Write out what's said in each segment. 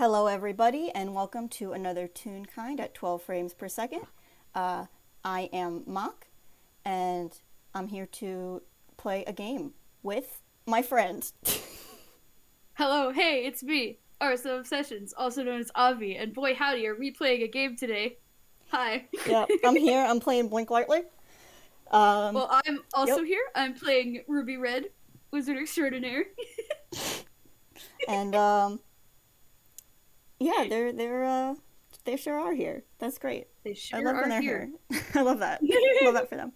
Hello, everybody, and welcome to another Toonkind at 12 frames per second. I am Mock, and I'm here to play a game with my friends. Hello, hey, it's me, Arsa Obsessions, also known as Avi, and boy howdy, are we playing a game today. Hi. Yeah, I'm here. I'm playing Blink Lightly. Um, Well, I'm also yep, here. I'm playing Ruby Red, Wizard Extraordinaire. and yeah, they sure are here. That's great. They I sure love when are they're here. here. I love that. Love that for them.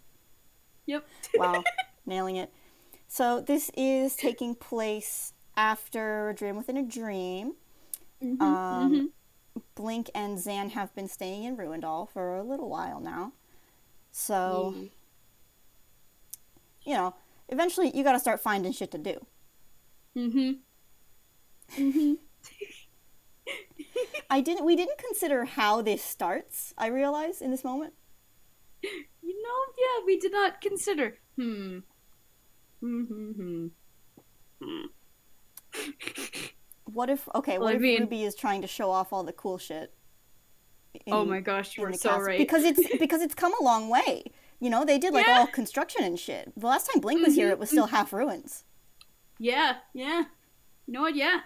Yep. Wow, nailing it. So this is taking place after a dream within a dream. Mhm, Um, mhm. Blink and Zan have been staying in Ruindal for a little while now. So, Yeah. eventually you gotta start finding shit to do. Mhm. Mhm. We didn't consider how this starts, I realize, in this moment. Yeah, we did not consider. Hmm. Hmm. What Well, I if mean, Ruby is trying to show off all the cool shit oh in my gosh, you in are the so castle? right. Because it's come a long way. They did like Yeah. all construction and shit. The last time Blink was here, Mhm. it was still half ruins. Yeah, yeah. You know what? Yeah.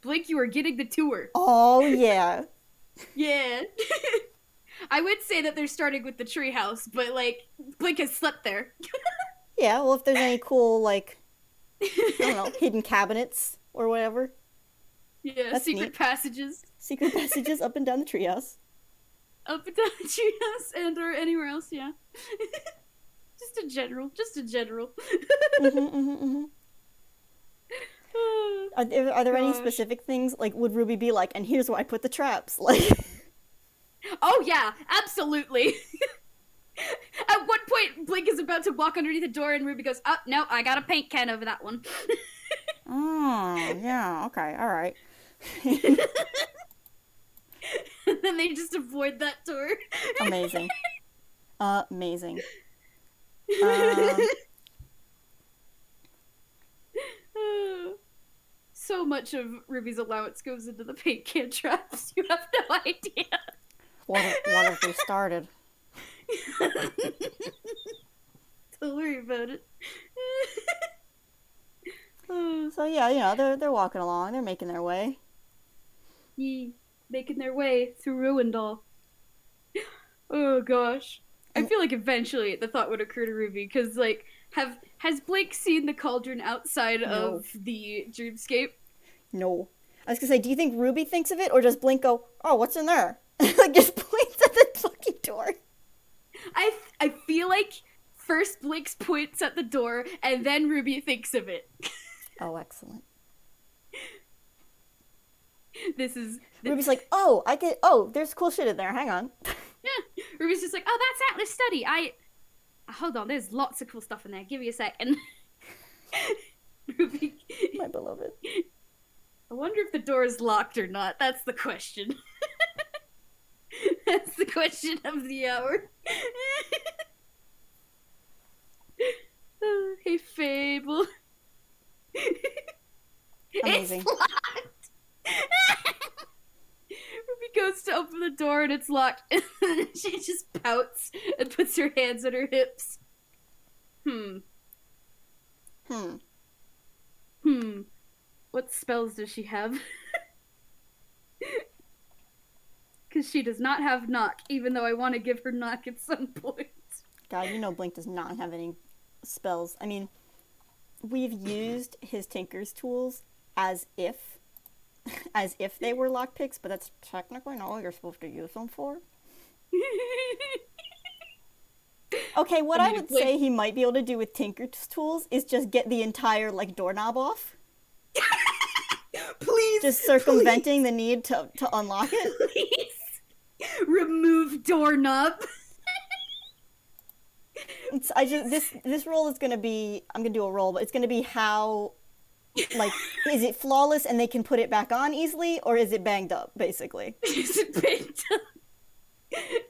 Blake, you are getting the tour. Oh yeah. Yeah. I would say that they're starting with the treehouse, but like Blake has slept there. Yeah, well, if there's any cool, like, I don't know, hidden cabinets or whatever, Yeah, that's secret neat. passages Secret passages up and down the treehouse. up and down the treehouse and or anywhere else. Yeah. Just a general. Just a general. Mm-hmm, mm-hmm, mm-hmm. Oh, Are there any gosh. specific things, like, would Ruby be like, and here's where I put the traps? Like, Oh yeah, absolutely. At one point, Blake is about to walk underneath the door, and Ruby goes, "Oh no, I got a paint can over that one." oh, yeah, okay, all right. And then they just avoid that door. Amazing. Amazing. Um, So much of Ruby's allowance goes into the paint can traps. You have no idea. what if we started? Don't worry about it. So, yeah, they're walking along, they're making their way. Ye making their way through Ruindal. Oh gosh. I And feel like eventually the thought would occur to Ruby because, like, has Blake seen the cauldron outside no, of the dreamscape? no. I was gonna say, do you think Ruby thinks of it, or does Blink go, oh, what's in there? Like, just points at the fucking door. I feel like first Blake points at the door and then Ruby thinks of it. Oh, excellent. This is Ruby's like, oh, there's cool shit in there. Hang on. yeah. Ruby's just like, oh, that's Atlas Study. Hold on. There's lots of cool stuff in there. Give me a second. Ruby, My beloved. I wonder if the door is locked or not. That's the question. That's the question of the hour. Hey, Fable. Amazing. It's locked. Ruby goes to open the door and it's locked. And she just pouts and puts her hands on her hips. Hmm. Hmm. Hmm. What spells does she have? Because she does not have knock, even though I want to give her knock at some point. God, Blink does not have any spells. I mean, we've used his Tinker's tools as if they were lockpicks, but that's technically not what you're supposed to use them for. Okay, what I would say he might be able to do with Tinker's tools is just get the entire, like, doorknob off. Please, Just circumventing the need to unlock it. please remove doorknob. This roll is gonna be, I'm gonna do a roll, but it's gonna be how, like, is it flawless and they can put it back on easily, or is it banged up, basically? Is it banged up?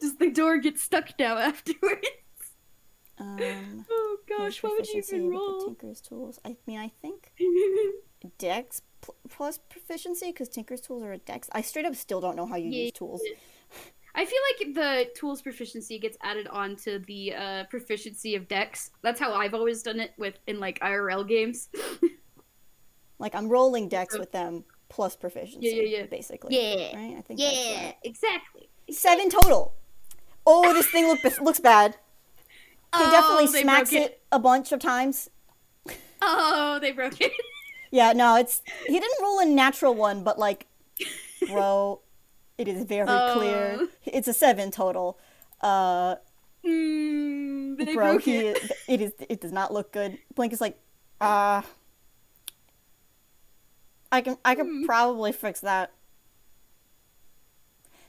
Does the door get stuck now afterwards? Um, Oh gosh, why would you Proficiency even with the roll? Tinker's tools. I mean, I think Dex plus proficiency, because Tinker's tools are a Dex. I straight up still don't know how you Yeah. use tools. I feel like the tools proficiency gets added on to the proficiency of Dex. That's how I've always done it in like IRL games. Like, I'm rolling Dex So- with them plus proficiency, Yeah. basically. Yeah. Right? I think Yeah, that's right. exactly. 7 total. Oh, this thing looks bad. He definitely they smacks broke it a bunch of times. Oh, they broke it. Yeah, no, he didn't roll a natural one, but like, bro, it is very clear. It's a 7 total. They Bro, broke it. it does not look good. Blink is like, I can probably fix that.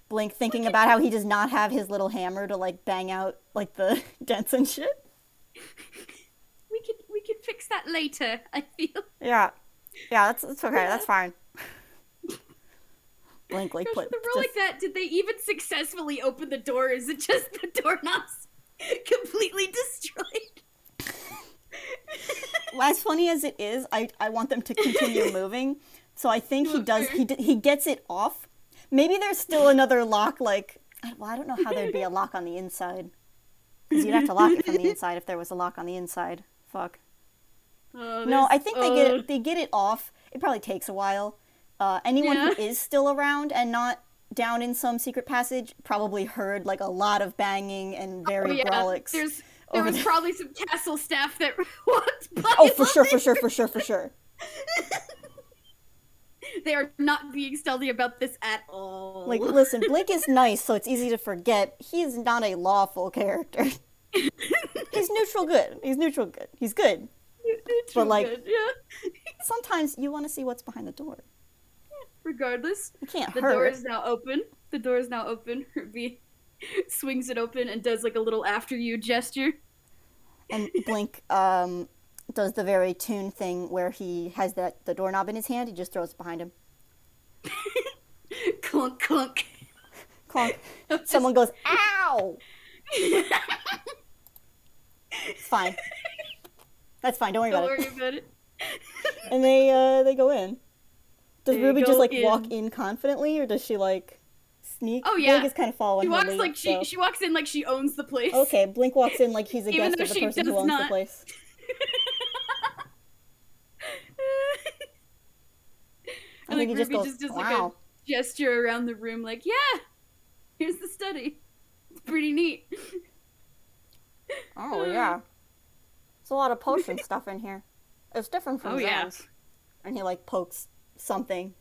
Blink thinking about how he does not have his little hammer to like bang out like the dents and shit. We can fix that later, I feel. Yeah, that's okay. That's fine. Blink like Gosh, put with a roll like that, did they even successfully open the door? Is it just the doorknobs completely destroyed? as funny as it is, I want them to continue moving. So I think he does. He gets it off. Maybe there's still another lock. Like, well, I don't know how there'd be a lock on the inside. Because you'd have to lock it from the inside if there was a lock on the inside. Fuck. No, I think they get it off. It probably takes a while. Anyone who is still around and not down in some secret passage probably heard like a lot of banging and very growlix. There was probably some castle staff that walked by. Oh, for sure. They are not being stealthy about this at all. Like, listen, Blake is nice, so it's easy to forget. He's not a lawful character. He's neutral good. He's good. But, like, good, yeah. Sometimes you want to see what's behind the door. Regardless, it can't the hurt. door is now open. Ruby swings it open and does like a little after you gesture. And Blink does the very Toon thing where he has the doorknob in his hand. He just throws it behind him. Clunk, clunk. Clunk. Someone goes, ow! It's fine. That's fine. Don't worry about it. And they go in. Does Ruby just like walk in confidently, or does she like sneak? Oh yeah, Blink is kind of following her lead, she walks in like she owns the place. Okay, Blink walks in like he's a guest of the person who owns the place. I think Ruby just does like a gesture around the room, like, yeah, here's the study. It's pretty neat. Oh yeah, there's a lot of potion stuff in here. It's different from Zone's. And he like pokes something,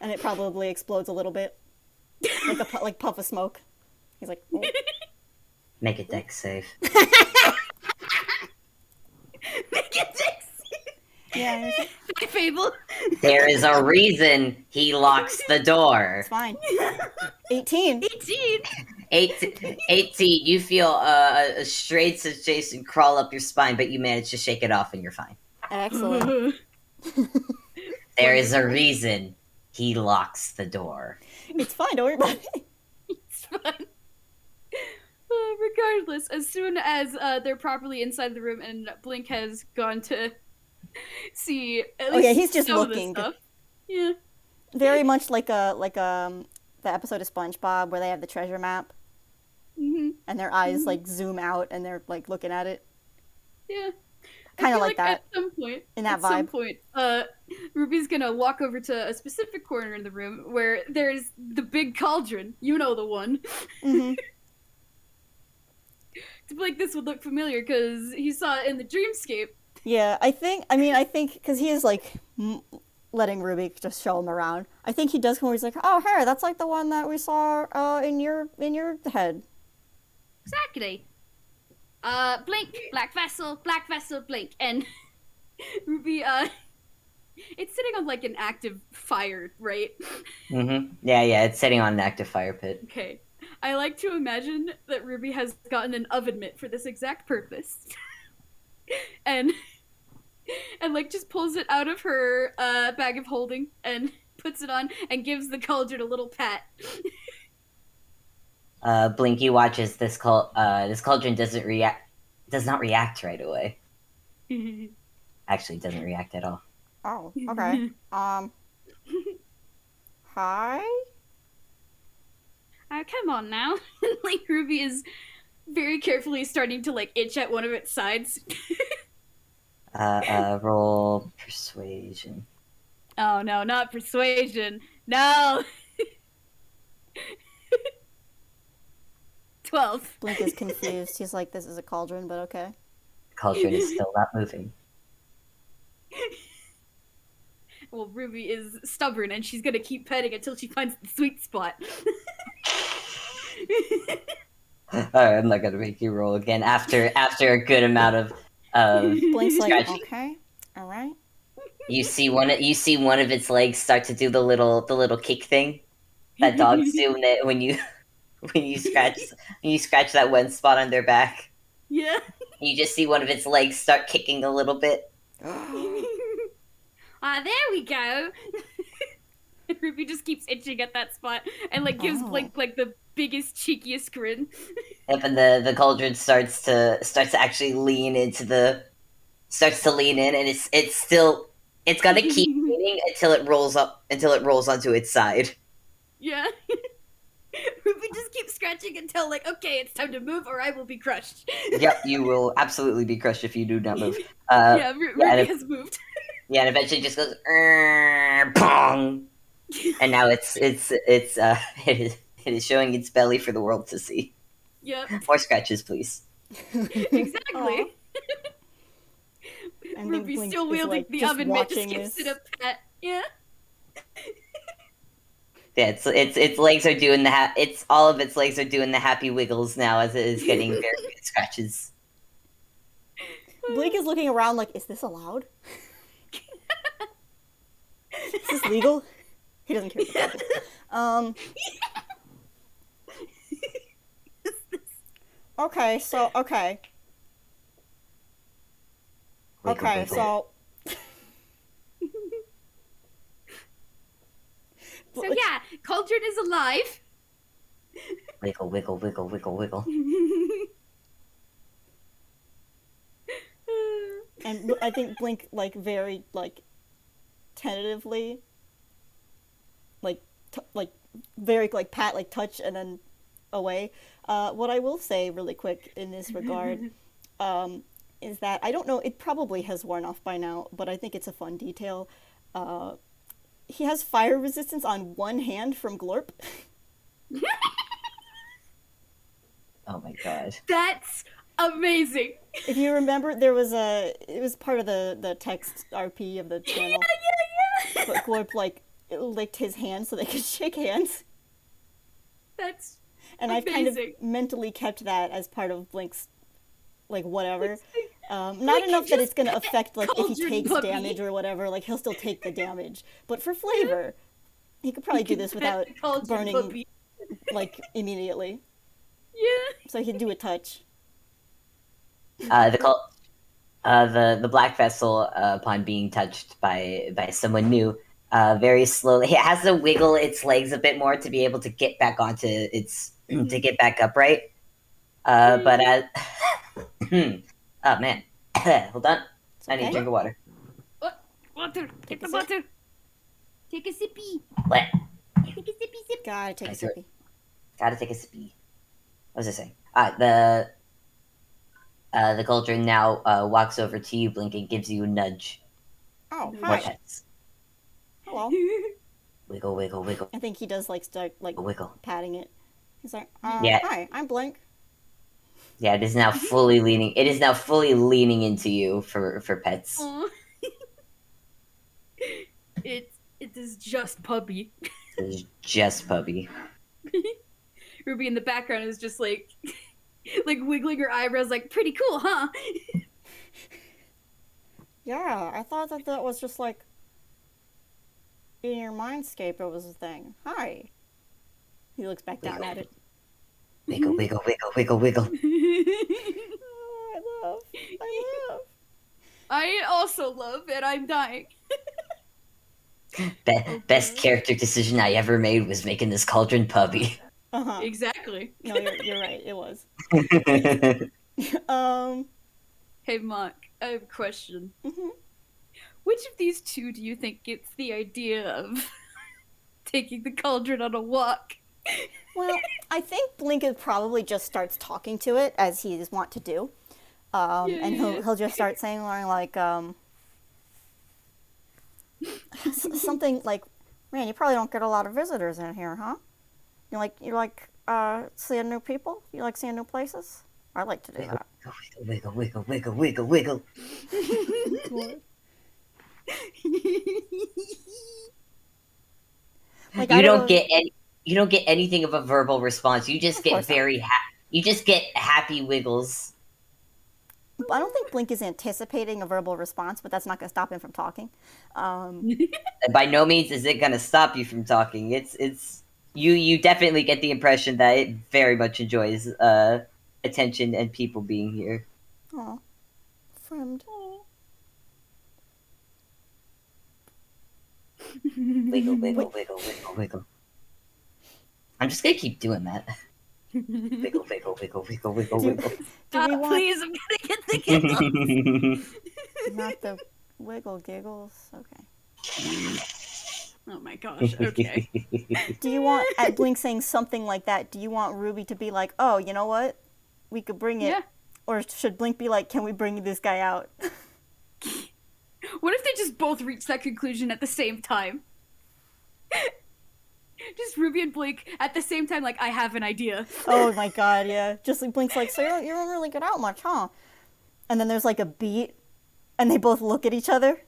and it probably explodes a little bit, like a puff of smoke. He's like, oh. Make a deck save. Make it Dex. Yeah. My fable. There is a reason he locks the door. It's fine. 18. 18. You feel a strange sensation crawl up your spine, but you manage to shake it off and you're fine. Excellent. There is a reason he locks the door. It's fine, don't worry about it. It's fine. Regardless, as soon as they're properly inside the room and Blink has gone to see at least he's just some looking. of this stuff. Yeah. Very much like the episode of SpongeBob where they have the treasure map. Mm-hmm. And their eyes like zoom out and they're like looking at it. Yeah. Kind of like that. At some point. In that at vibe. Some point, Ruby's gonna walk over to a specific corner in the room where there's the big cauldron. You know the one. Mm-hmm. To Blake, this would look familiar because he saw it in the dreamscape. Yeah, I think, because he is like letting Ruby just show him around. I think he does come where he's like, oh, hey, that's like the one that we saw in your head. Exactly. Blink, black vessel, blink. And Ruby, it's sitting on like an active fire, right? Mm-hmm. Yeah, it's sitting on an active fire pit. Okay. I like to imagine that Ruby has gotten an oven mitt for this exact purpose. and like just pulls it out of her bag of holding and puts it on and gives the cauldron a little pat. Blinky watches this cauldron doesn't react does not react right away. Actually, it doesn't react at all. Oh, okay. Hi? Come on now. Like Ruby is very carefully starting to like itch at one of its sides. Roll persuasion. Oh no, not persuasion. No. 12. Blink is confused. He's like, this is a cauldron, but okay. Cauldron is still not moving. Well, Ruby is stubborn and she's gonna keep petting until she finds the sweet spot. Alright, I'm not gonna make you roll again after a good amount of Blink's like, scratching. okay, alright. You see one of its legs start to do the little kick thing that dogs do when you scratch that one spot on their back. Yeah. You just see one of its legs start kicking a little bit. Ah, there we go. And Ruby just keeps itching at that spot and like gives Blink like the biggest cheekiest grin. Yep, and the cauldron starts to actually lean in, and it's gonna keep leaning until it rolls onto its side. Yeah. Ruby just keeps scratching until like, okay, it's time to move or I will be crushed. Yep, you will absolutely be crushed if you do not move. Yeah, Ruby has moved. Yeah, and eventually just goes pong, and now it is showing its belly for the world to see. Yep. More scratches, please. Exactly. And Ruby's Blink still is, wielding like, the just oven mitt, just watching gives this. it a pet. Yeah. Yeah, its legs are doing all of its legs are doing the happy wiggles now as it is getting very good scratches. Blink is looking around like, is this allowed? Is this legal? He doesn't care about that. Okay, so, okay. Wiggle, Okay, wiggle. so... So yeah, Cauldron is alive. Wiggle, wiggle, wiggle, wiggle, wiggle. And I think Blink, like, very, like, tentatively, like, very, like, pat, like, touch, and then away. What I will say really quick in this regard is that, I don't know, it probably has worn off by now, but I think it's a fun detail. He has fire resistance on one hand from Glorp. Oh my god. That's amazing. If you remember, it was part of the text RP of the channel. Yeah. But Glorp, like, licked his hand so they could shake hands. That's And I've kind of amazing. mentally kept that as part of Blink's, like, whatever. Not Blink enough can that it's gonna just affect, like, if he Cauldron takes puppy. damage or whatever, like, he'll still take the damage. But for flavor, he could probably do this without burning, Puppy. like, immediately. Yeah. So he'd do a touch. The black vessel, upon being touched by someone new, very slowly, it has to wiggle its legs a bit more to be able to get back onto its to get back upright. But as oh man, hold on, It's I need a okay. drink of water. Water. Take Get the a sip. water. Take a sippy. What? Take a sippy sip. Gotta take a I do it. sippy. Gotta take a sippy. What was I saying? The cauldron now walks over to you, Blink, and gives you a nudge. Oh, More hi. pets. Hello. Wiggle, wiggle, wiggle, I think he does, like, start, like, wiggle. patting it. He's like, Yeah. hi, I'm Blink. Yeah, it is now fully leaning. It is now fully leaning into you for pets. Aw. It is just puppy. It is just puppy. Ruby in the background is just like like wiggling her eyebrows like pretty cool, huh? Yeah, I thought that was just, like, in your mindscape it was a thing. Hi. He looks back down at it. Wiggle, wiggle, wiggle, wiggle, wiggle. Oh, I love. I also love it. I'm dying. Best character decision I ever made was making this cauldron puppy. Uh-huh. Exactly. No, you're right, it was. Hey, Mark, I have a question. Hmm. Which of these two do you think gets the idea of taking the cauldron on a walk? Well, I think Blink probably just starts talking to it as he's wont to do, and Yeah. he'll just start saying like something like, "Man, you probably don't get a lot of visitors in here, huh? You like seeing new people? You like seeing new places? I like to do Wiggle, that." wiggle, wiggle, wiggle, wiggle, wiggle. Like I You don't don't know. get any. You don't get anything of a verbal response. You just Of get course not. You just get happy wiggles. I don't think Blink is anticipating a verbal response, but that's not going to stop him from talking. And by no means is it gonna stop you from talking. It's you definitely get the impression that it very much enjoys attention and people being here. Aw, friend. Wiggle, wiggle, Wait, wiggle, wiggle, wiggle. I'm just gonna keep doing that. Wiggle, wiggle, wiggle, wiggle, wiggle, do, wiggle. do we want Please, I'm gonna get the giggles. not the wiggle giggles? Okay. Oh my gosh, okay. Do you want at Blink saying something like that? Do you want Ruby to be like, "Oh, you know what? We could bring it," Yeah. or should Blink be like, "Can we bring this guy out?" What if they just both reach that conclusion at the same time? Just Ruby and Blake at the same time, like, I have an idea. Oh my god, yeah. Just like Blink's like, "So you don't really get out much, huh?" And then there's like a beat, and they both look at each other.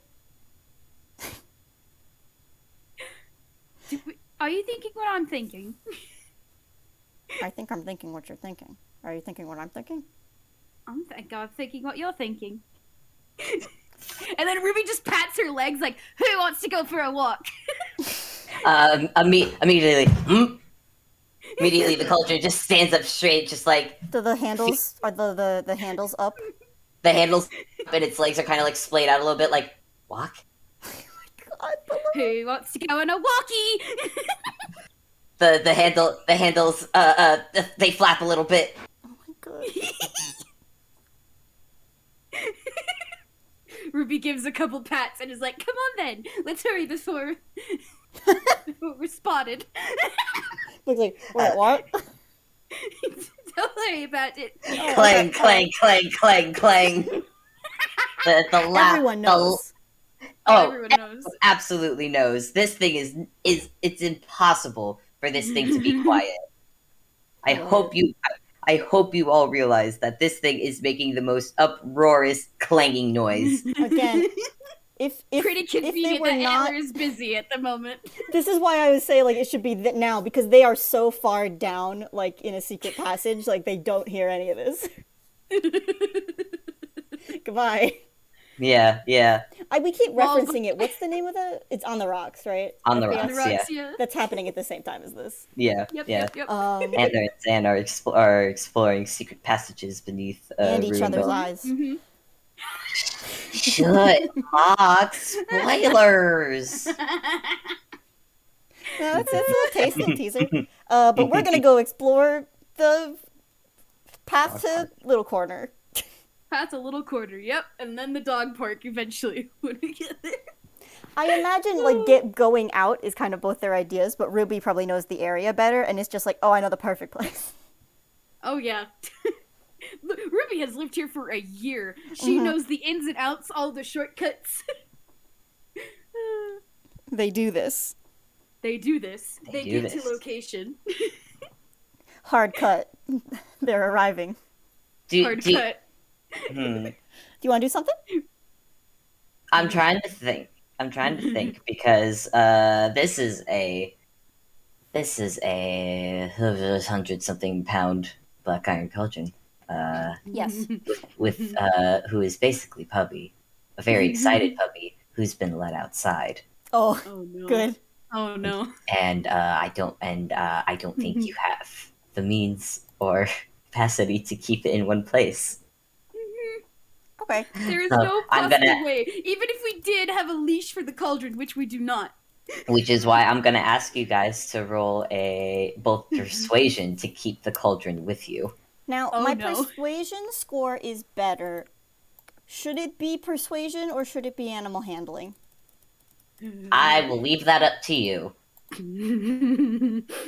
Are you thinking what I'm thinking? I think I'm thinking what you're thinking. Are you thinking what I'm thinking? I'm thinking what you're thinking. And then Ruby just pats her legs like, who wants to go for a walk? Immediately, immediately the culture just stands up straight, just like The handles are the handles up. the handles and its legs are kind of like splayed out a little bit, like walk. God, Who wants to go on a walkie? The handles they flap a little bit. oh my god. Ruby gives a couple pats and is like, come on then, let's hurry before we're spotted. Looks like, wait, what? Don't worry about it. Clang, clang, clang, clang, clang. The laugh. Everyone knows. Everyone knows. Absolutely knows. This thing is it's impossible for this thing to be quiet. I hope you all realize that this thing is making the most uproarious clanging noise. Again, if Pretty if they convenient were that not, Antler is busy at the moment. this is why I would say like it should be now because they are so far down like in a secret passage like they don't hear any of this. Goodbye. Yeah. We keep referencing it. What's the name of the? It's On the Rocks, right? On the FPS? On the Rocks, rocks, yeah. That's happening at the same time as this. Yeah. Yep. And are exploring secret passages beneath And each ruined other's buildings. eyes. Mm-hmm. Shut up! Spoilers. No, it's a little tasting teaser. But we're gonna go explore the path to Little Corner. That's a little quarter, yep. And then the dog park eventually when we get there. I imagine like going out is kind of both their ideas, but Ruby probably knows the area better, and it's just like, oh, I know the perfect place. Oh yeah. Ruby has lived here for a year. She knows the ins and outs, all the shortcuts. They do this. They do this. They do get this. to location. Hard cut. They're arriving. Hard cut. Hmm. Do you want to do something? I'm trying to think because this is a 100-something-pound black iron cauldron. Yes. With who is basically puppy, a very excited puppy who's been let outside. Oh, Oh no. good. Oh no. And I don't think you have the means or capacity to keep it in one place. Okay. There is So, no I'm possible gonna- way. Even if we did have a leash for the cauldron, which we do not. Which is why I'm gonna ask you guys to roll both persuasion to keep the cauldron with you. Now, Oh, my no. persuasion score is better. Should it be persuasion or should it be animal handling? I will leave that up to you.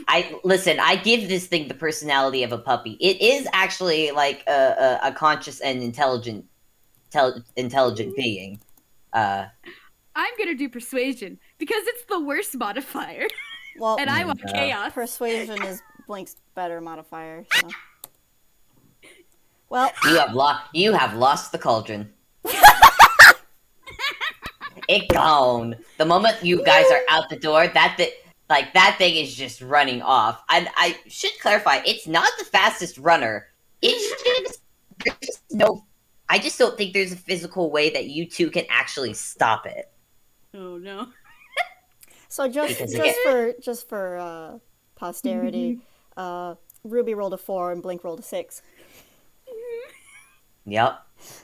I give this thing the personality of a puppy. It is actually like a conscious and intelligent being. I'm gonna do persuasion because it's the worst modifier, Well, and I want chaos. persuasion is Blink's better modifier. So. Well, You have lost the cauldron. It gone. The moment you guys are out the door, that thing is just running off. And I should clarify, it's not the fastest runner. It's just I just don't think there's a physical way that you two can actually stop it. Oh no. so just for posterity, Ruby rolled a 4 and Blink rolled a 6. Yep.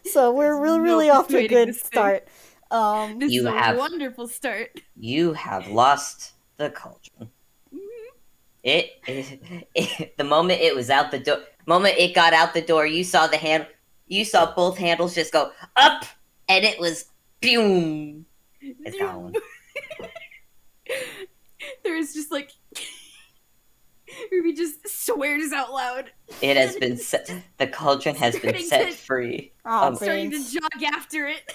So we're really off to a good start. This is a wonderful start. You have lost the cauldron. The moment it was out the door, moment it got out the door, you saw both handles just go up, and it was boom. It's gone. There is just like Ruby just swears out loud. It has been set. The cauldron has been set free. Oh, starting to jog after it.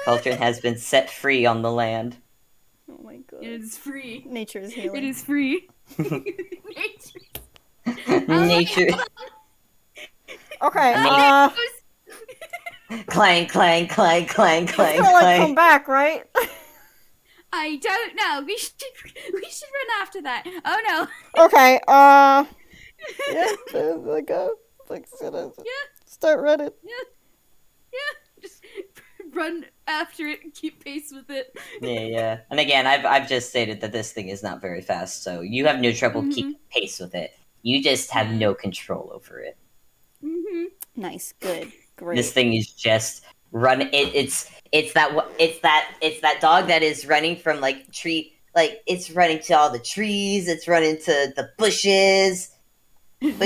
Cauldron has been set free on the land. Oh my god. It is free. Nature is healing. It is free. Nature. Okay. Clang, clang, clang, clang, clang, I feel like come clang. back, right? I don't know. We should run after that. Oh no. Okay. Yeah. There go. Like, start running. Yeah. Just run after it and keep pace with it. Yeah. And again, I've just stated that this thing is not very fast, so you have no trouble keeping pace with it. You just have no control over it. Nice. Good. Great. This thing is just run. It's that dog that is running from like tree. Like it's running to all the trees. It's running to the bushes. And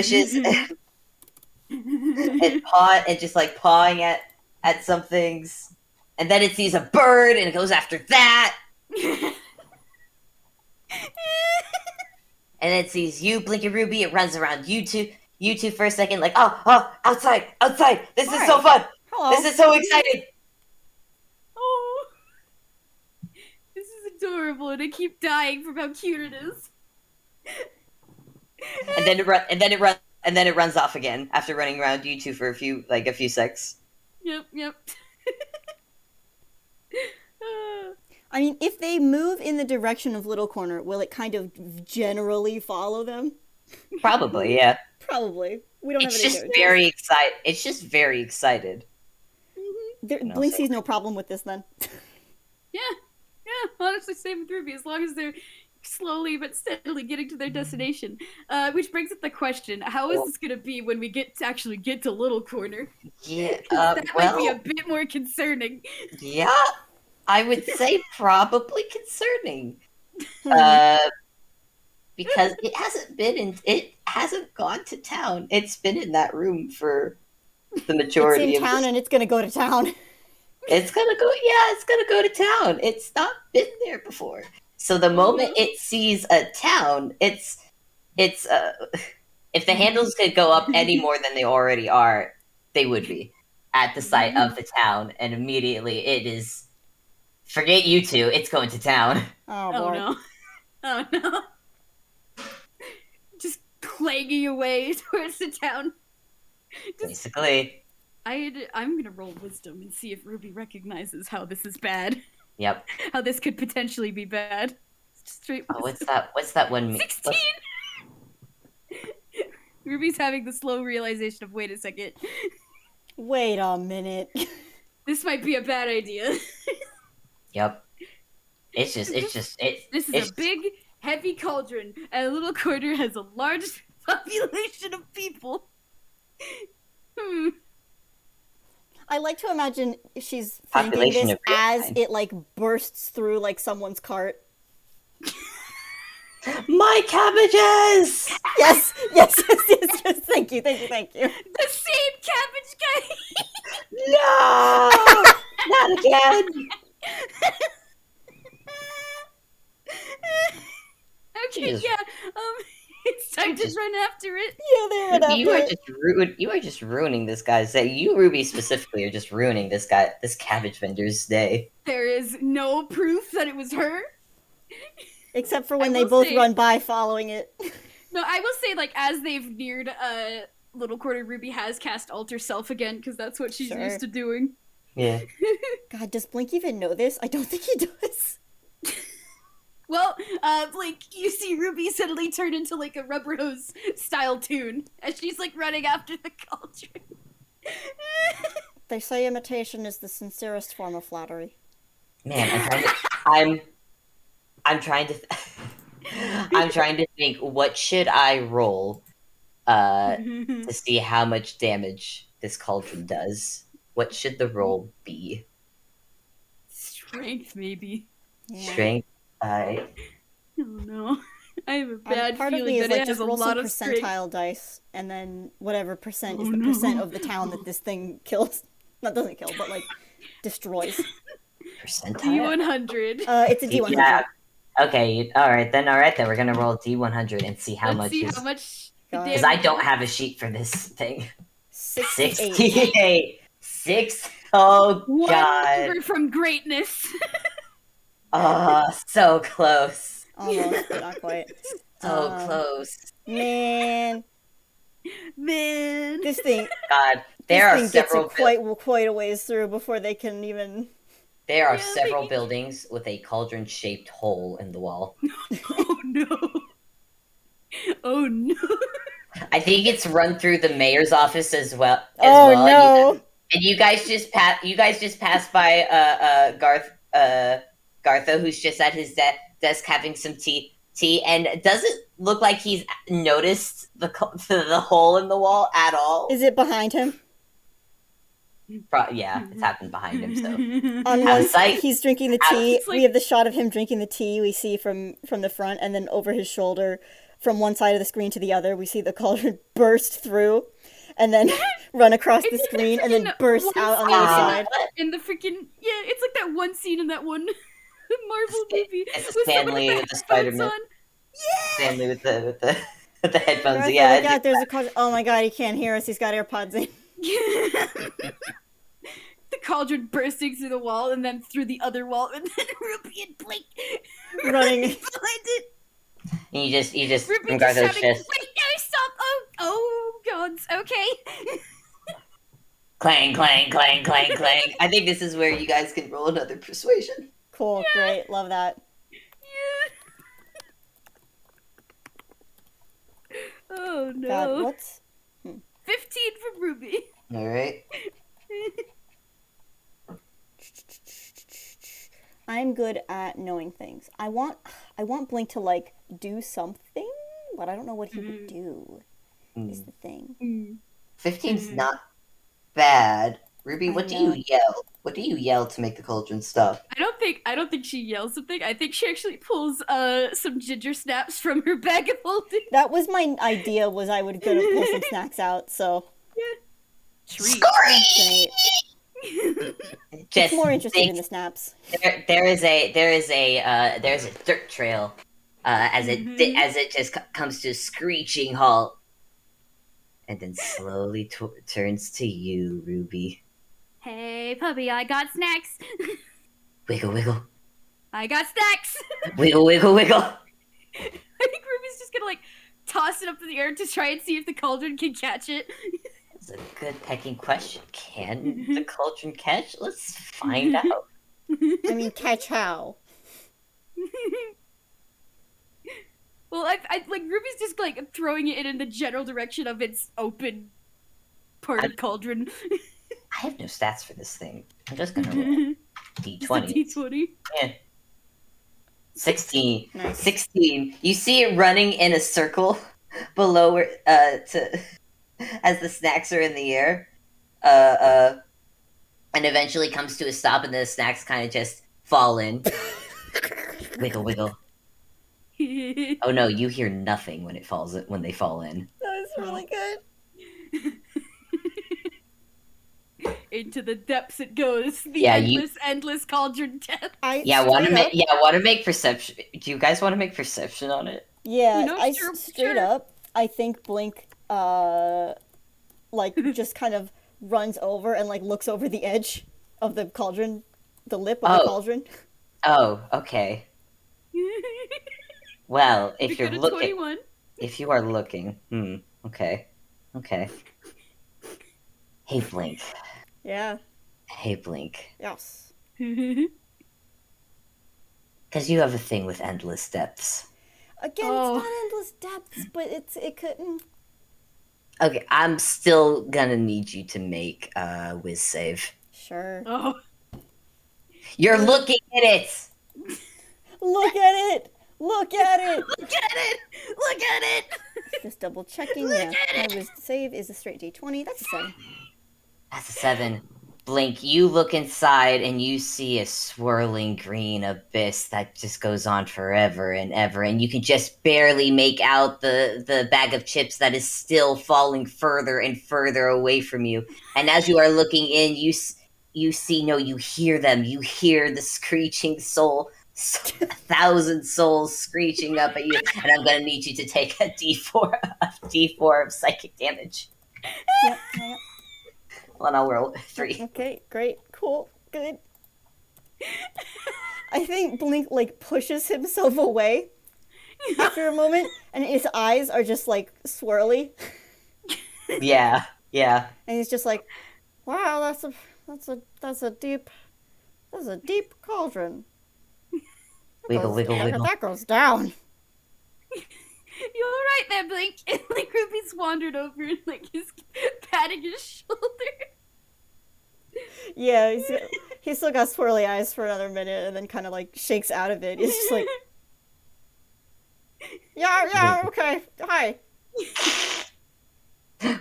just like pawing at some things, and then it sees a bird and it goes after that, and it sees you, Blink and Ruby. It runs around you two for a second, like oh, outside. This is so fun. Hello. This is so exciting. Oh, this is adorable, and I keep dying from how cute it is. And then it runs off again after running around you two for a few secs. Yep. I mean, if they move in the direction of Little Corner, will it kind of generally follow them? Probably, yeah. Probably. We don't It's have any just idea. very excited. It's just very excited. Blink sees no problem with this then. Yeah. Honestly, same with Ruby. As long as they're slowly but steadily getting to their destination. Which brings up the question: how is this gonna be when we actually get to Little Corner? Yeah, That might be a bit more concerning. yeah, I would say probably concerning. Because it hasn't gone to town. It's been in that room for the majority It's in town and it's gonna go to town. It's gonna go to town. It's not been there before. So the moment it sees a town, it's if the handles could go up any more than they already are, they would be at the sight of the town, and immediately it is forget you two, it's going to town. Oh boy. Oh no. Just clanging away towards the town. Basically. I'm gonna roll wisdom and see if Ruby recognizes how this is bad. Yep. How this could potentially be bad. Straight wisdom. What's that one mean? 16! Ruby's having the slow realization of, wait a second. Wait a minute. This might be a bad idea. Yep. This is a big, heavy cauldron, and Little Corner has a large population of people. I like to imagine she's thinking Population this of real as time. it like bursts through like someone's cart. My cabbages! Yes. Thank you. The same cabbage guy! No! Not again! Okay, Jesus. yeah. It's time to Jesus. run after it. Yeah, they went You after are it. you are just ruining this guy's day. You, Ruby, specifically, are just ruining this cabbage vendor's day. There is no proof that it was her. Except for I when they will both say- run by following it. No, I will say, like, as they've neared Little Quarter, Ruby has cast Alter Self again, because that's what she's Sure. used to doing. Yeah. God, does Blink even know this? I don't think he does. Well, Blink, you see Ruby suddenly turn into, like, a Rubber Hose style tune, as she's, like, running after the cauldron. They say imitation is the sincerest form of flattery. Man, I'm trying to I'm trying to think what should I roll to see how much damage this cauldron does. What should the roll be? Strength, maybe. Yeah. Strength. Oh no. I have a bad Part of feeling me is that it like, has just a roll some lot of strength. percentile dice, and then whatever percent is Oh, the no. percent of the town that this thing kills. Not doesn't kill, but like destroys. Percentile. D100. It's a D100. Yeah. Okay. All right then. We're gonna roll D100 and see how Let's much see is. how much God. Because I don't have a sheet for this thing. 68. 68. Six. Oh one god. number from greatness. Oh, so close. Almost, but not quite. So close. Man, Man. this thing. God, there are This thing gets several. it quite a ways through before they can even. There are Yeah, several maybe- buildings with a cauldron-shaped hole in the wall. Oh no. Oh no. I think it's run through the mayor's office as well. Oh And no! you guys just passed by Gartha, who's just at his desk having some tea, and it doesn't look like he's noticed the hole in the wall at all. Is it behind him? Yeah, it's happened behind him. So On Out one of sight. he's drinking the Out- tea. It's like- We have the shot of him drinking the tea. We see from the front, and then over his shoulder, from one side of the screen to the other, we see the cauldron burst through, and then run across the It's in the screen, and then freaking burst one out on the other Ah. side. In the freaking it's like that one scene in that one Marvel movie It's with Stan someone Lee with the headphones Spider-Man. on. Family with the with the headphones. Garth, Yeah, look out, there's a cauldron. Oh my god, he can't hear us. He's got AirPods in. The cauldron bursting through the wall and then through the other wall, and then Ruby and Blake Running. behind it. and you just Ruby from just Gartha's shouting, chest. "Wait, no, stop! Oh, gods, okay." Clang, clang, clang, clang, clang. I think this is where you guys can roll another persuasion. Cool, great, love that. Oh no! God, what's 15 from Ruby. All right. I'm good at knowing things. I want Blink to like do something, but I don't know what he would do. Is the thing. 15's not bad. Ruby, I what do know. you yell? What do you yell to make the cauldron stop? I don't think she yells something. I think she actually pulls some ginger snaps from her bag of holding. That was my idea. Was I would gonna pull some snacks out. So Treat. that's an 8. Just It's more interested think in the snaps. there is a dirt trail as it just comes to a screeching halt, and then slowly turns to you, Ruby. Hey, puppy, I got snacks. Wiggle, wiggle, I got snacks. wiggle, wiggle, wiggle. I think Ruby's just gonna like toss it up in the air to try and see if the cauldron can catch it. That's a good pecking question. Can the cauldron catch? Let's find out. I mean, catch how? Well, I like Ruby's just like throwing it in the general direction of its open part of cauldron. I have no stats for this thing. I'm just gonna roll d20. D20. Yeah. 16. Nice. 16. You see it running in a circle below where as the snacks are in the air. And eventually comes to a stop, and the snacks kind of just fall in. Wiggle, wiggle. Oh no, you hear nothing when when they fall in. That was really good. Into the depths it goes. The Yeah, endless cauldron depth. Want to make perception. Do you guys want to make perception on it? Yeah, You know, sure, straight sure. up, I think Blink, like, just kind of runs over and, like, looks over the edge of the cauldron, the lip of the cauldron. Oh, okay. Well, if you're looking, 21. if you are looking, okay. Hey, Blink. Yeah. Hey, Blink. Yes. Because you have a thing with endless depths. Again, it's not endless depths, but it couldn't. Okay, I'm still gonna need you to make a whiz save. Sure. Oh. You're looking at it! Look at it! Look at it! Look at it! Look at it! Just double checking. Yeah. My whiz save is a straight D20. That's a 7. That's a 7. Blink, you look inside and you see a swirling green abyss that just goes on forever and ever, and you can just barely make out the bag of chips that is still falling further and further away from you. And as you are looking in, you hear them. You hear the screeching soul, 1,000 souls screeching up at you, and I'm gonna need you to take a D4 of psychic damage. Yep. Well, I'll roll 3. Okay, great, cool, good. I think Blink, like, pushes himself away after a moment, and his eyes are just, like, swirly. Yeah. And he's just like, wow, that's a deep cauldron. Wiggle. That goes down. You're right there, Blink. And like Ruby's wandered over and like he's patting his shoulder. Yeah, he's still got swirly eyes for another minute, and then kind of like shakes out of it. He's just like, yeah, okay, hi.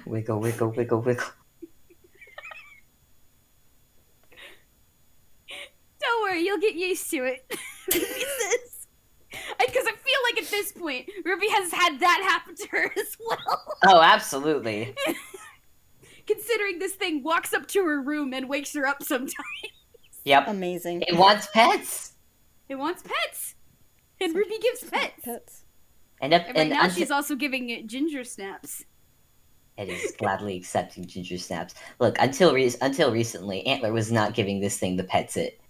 Wiggle. Don't worry, you'll get used to it. Ruby says. Because I feel like at this point, Ruby has had that happen to her as well. Oh, absolutely. Considering this thing walks up to her room and wakes her up sometimes. Yep. Amazing. It wants pets. It wants pets. And Ruby gives pets. And right now she's also giving it ginger snaps. It is gladly accepting ginger snaps. Look, until recently, Antler was not giving this thing the pets it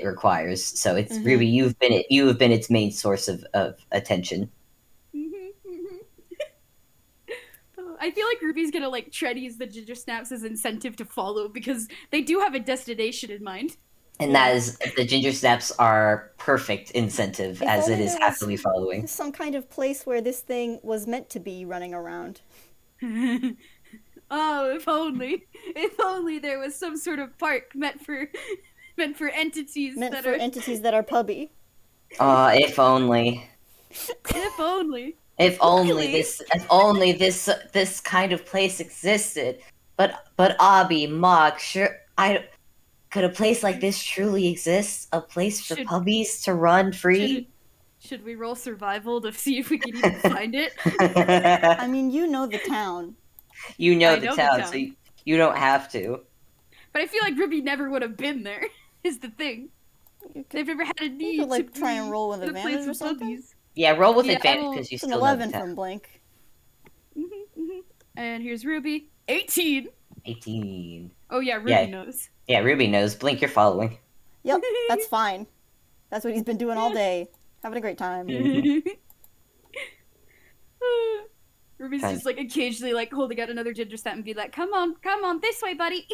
requires. So it's Ruby, you have been its main source of attention. I feel like Ruby's gonna like try to use the ginger snaps as incentive to follow because they do have a destination in mind. And that is, the ginger snaps are perfect incentive If as it only is there happily was following. some kind of place where this thing was meant to be running around. Oh, if only there was some sort of park meant for entities entities that are pubby. If only. If only. If only this kind of place existed. But Abby, Mog, could a place like this truly exist? A place for puppies to run free? Should we roll survival to see if we can even find it? I mean, you know the town. You know the town, so you don't have to. But I feel like Ruby never would have been there, is the thing. They've never had a need to like to try and roll with advantage or something. Puppies. Yeah, roll with advantage because you It's still an know 11 the town. from Blink. And here's Ruby. 18. 18. Oh yeah, Ruby knows. Yeah, Ruby knows. Blink, you're following. Yep, that's fine. That's what he's been doing all day. Having a great time. Ruby's just like occasionally like holding out another ginger snap and be like, come on, this way, buddy.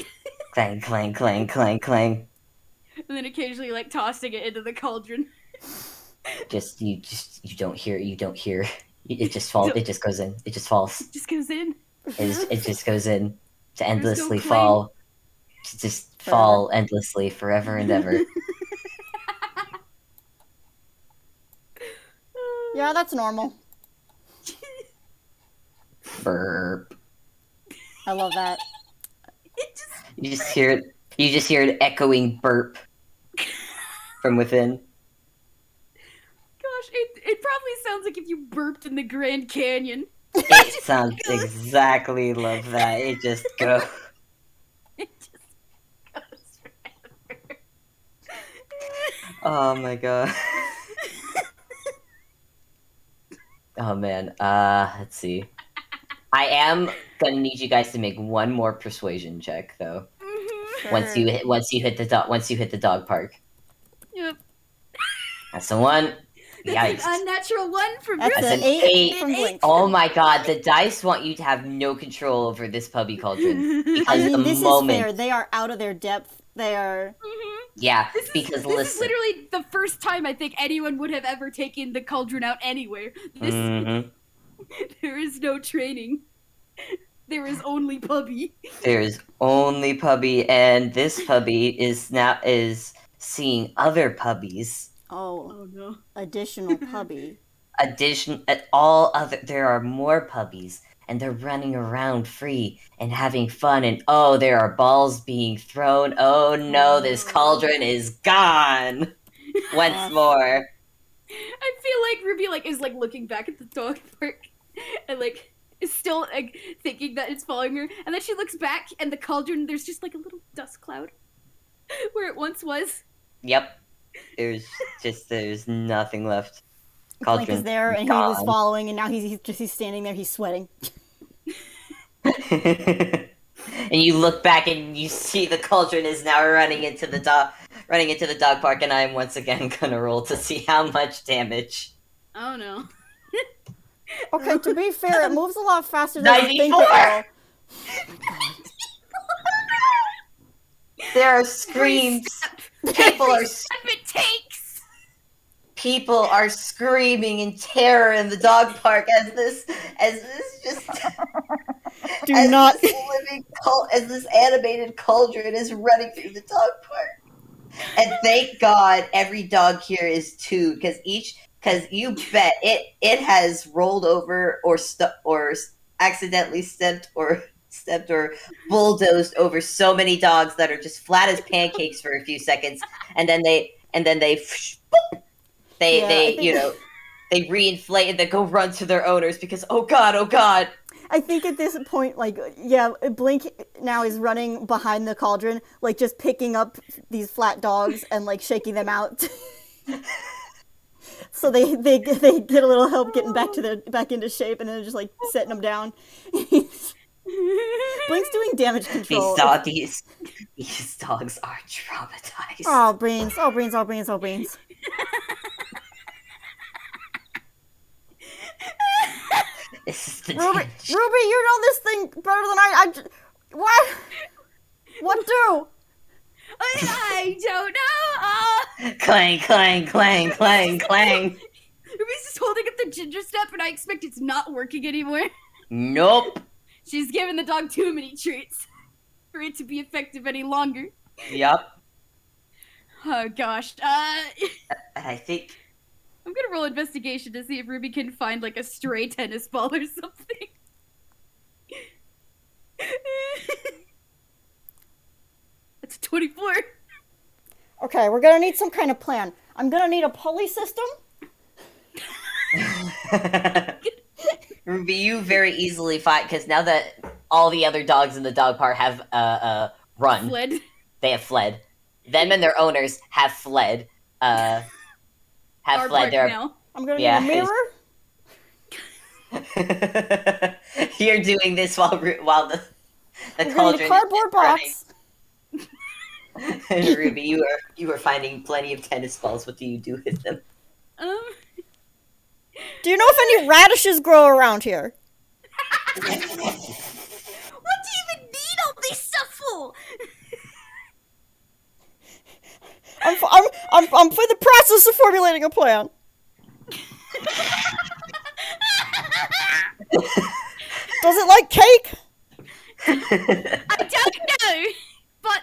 Clang, clang, clang, clang, clang. And then occasionally like tossing it into the cauldron. You don't hear. It just falls. It just goes in. It just falls. It just goes in. It just goes in to endlessly no fall. To just fall endlessly forever and ever. Yeah, that's normal. Burp. I love that. You just hear an echoing burp from within. Gosh, it probably sounds like if you burped in the Grand Canyon. It sounds exactly like that. It just goes. Oh my god. Oh man. Let's see. I am gonna need you guys to make one more persuasion check though. Mhm. Once you hit the dog park. Yep. That's the one. That's Yikes. an unnatural one from That's Ruby. That's an an 8 8. from Blink. Oh my god, the dice want you to have no control over this puppy cauldron. I Because the mean, this is moment fair. They are out of their depth. They are. Mhm. Yeah, This because is listen. literally the first time I think anyone would have ever taken the cauldron out anywhere. Mhm. There is no training. There is only puppy. There's only puppy, and this puppy is seeing other puppies. Oh, Oh no. additional puppy. There are more puppies, and they're running around free and having fun, and oh, there are balls being thrown. Oh no, this cauldron is gone once more. I feel like Ruby is looking back at the dog park and is still thinking that it's following her, and then she looks back and the cauldron, there's just a little dust cloud where it once was. Yep, there's nothing left. Blink is there, and he was gone. following, and now he's standing there. He's sweating. And you look back and you see the cauldron is now running into the dog park, and I am once again gonna roll to see how much damage. Oh no. Okay, to be fair, it moves a lot faster than you think 94! it There are screams. People are Step it takes. people are screaming in terror in the dog park as this just Do not. as this animated cauldron is running through the dog park. And thank God every dog here is tuned because you bet it has rolled over or accidentally stepped or bulldozed over so many dogs that are just flat as pancakes for a few seconds, and then they Yeah, I think- they reinflate and then go run to their owners because oh god. I think at this point, Blink now is running behind the cauldron, just picking up these flat dogs and shaking them out. So they get a little help getting back into shape, and then just setting them down. Blink's doing damage control. These dogs are traumatized. Oh, brains! Oh, brains! Oh, brains! Oh, brains! This is the Ruby, damage. you know this thing better than I. What? What do? I don't know. Clang, clang, clang, clang, clang. Ruby's just holding up the ginger step, and I expect it's not working anymore. Nope. She's given the dog too many treats for it to be effective any longer. Yep. Oh gosh. I think I'm gonna roll investigation to see if Ruby can find a stray tennis ball or something. That's a 24. Okay, we're gonna need some kind of plan. I'm gonna need a pulley system. Ruby, you very easily find because now that all the other dogs in the dog park have run, Fled. they have fled. Them and their owners have fled. Our Fled. park They're now. I'm gonna Yeah. need a mirror. You're doing this while the I'm gonna need cauldron a cardboard is running. box. Ruby, you are finding plenty of tennis balls. What do you do with them? Do you know if any radishes grow around here? What do you even need all this stuff for? I'm for the process of formulating a plan. Does it like cake? I don't know, but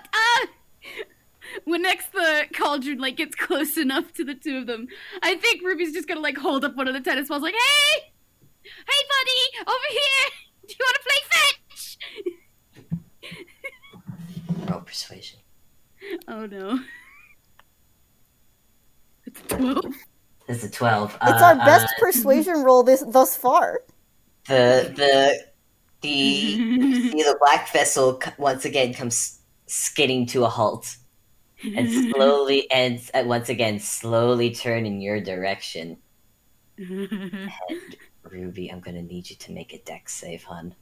when next the cauldron gets close enough to the two of them, I think Ruby's just gonna hold up one of the tennis balls, hey, buddy, over here. Do you want to play fetch? Roll persuasion. Oh no. It's a 12. This is a 12. It's our best persuasion roll thus far. You see the black vessel once again comes skidding to a halt. once again slowly turn in your direction. And Ruby, I'm gonna need you to make a dex save, hun.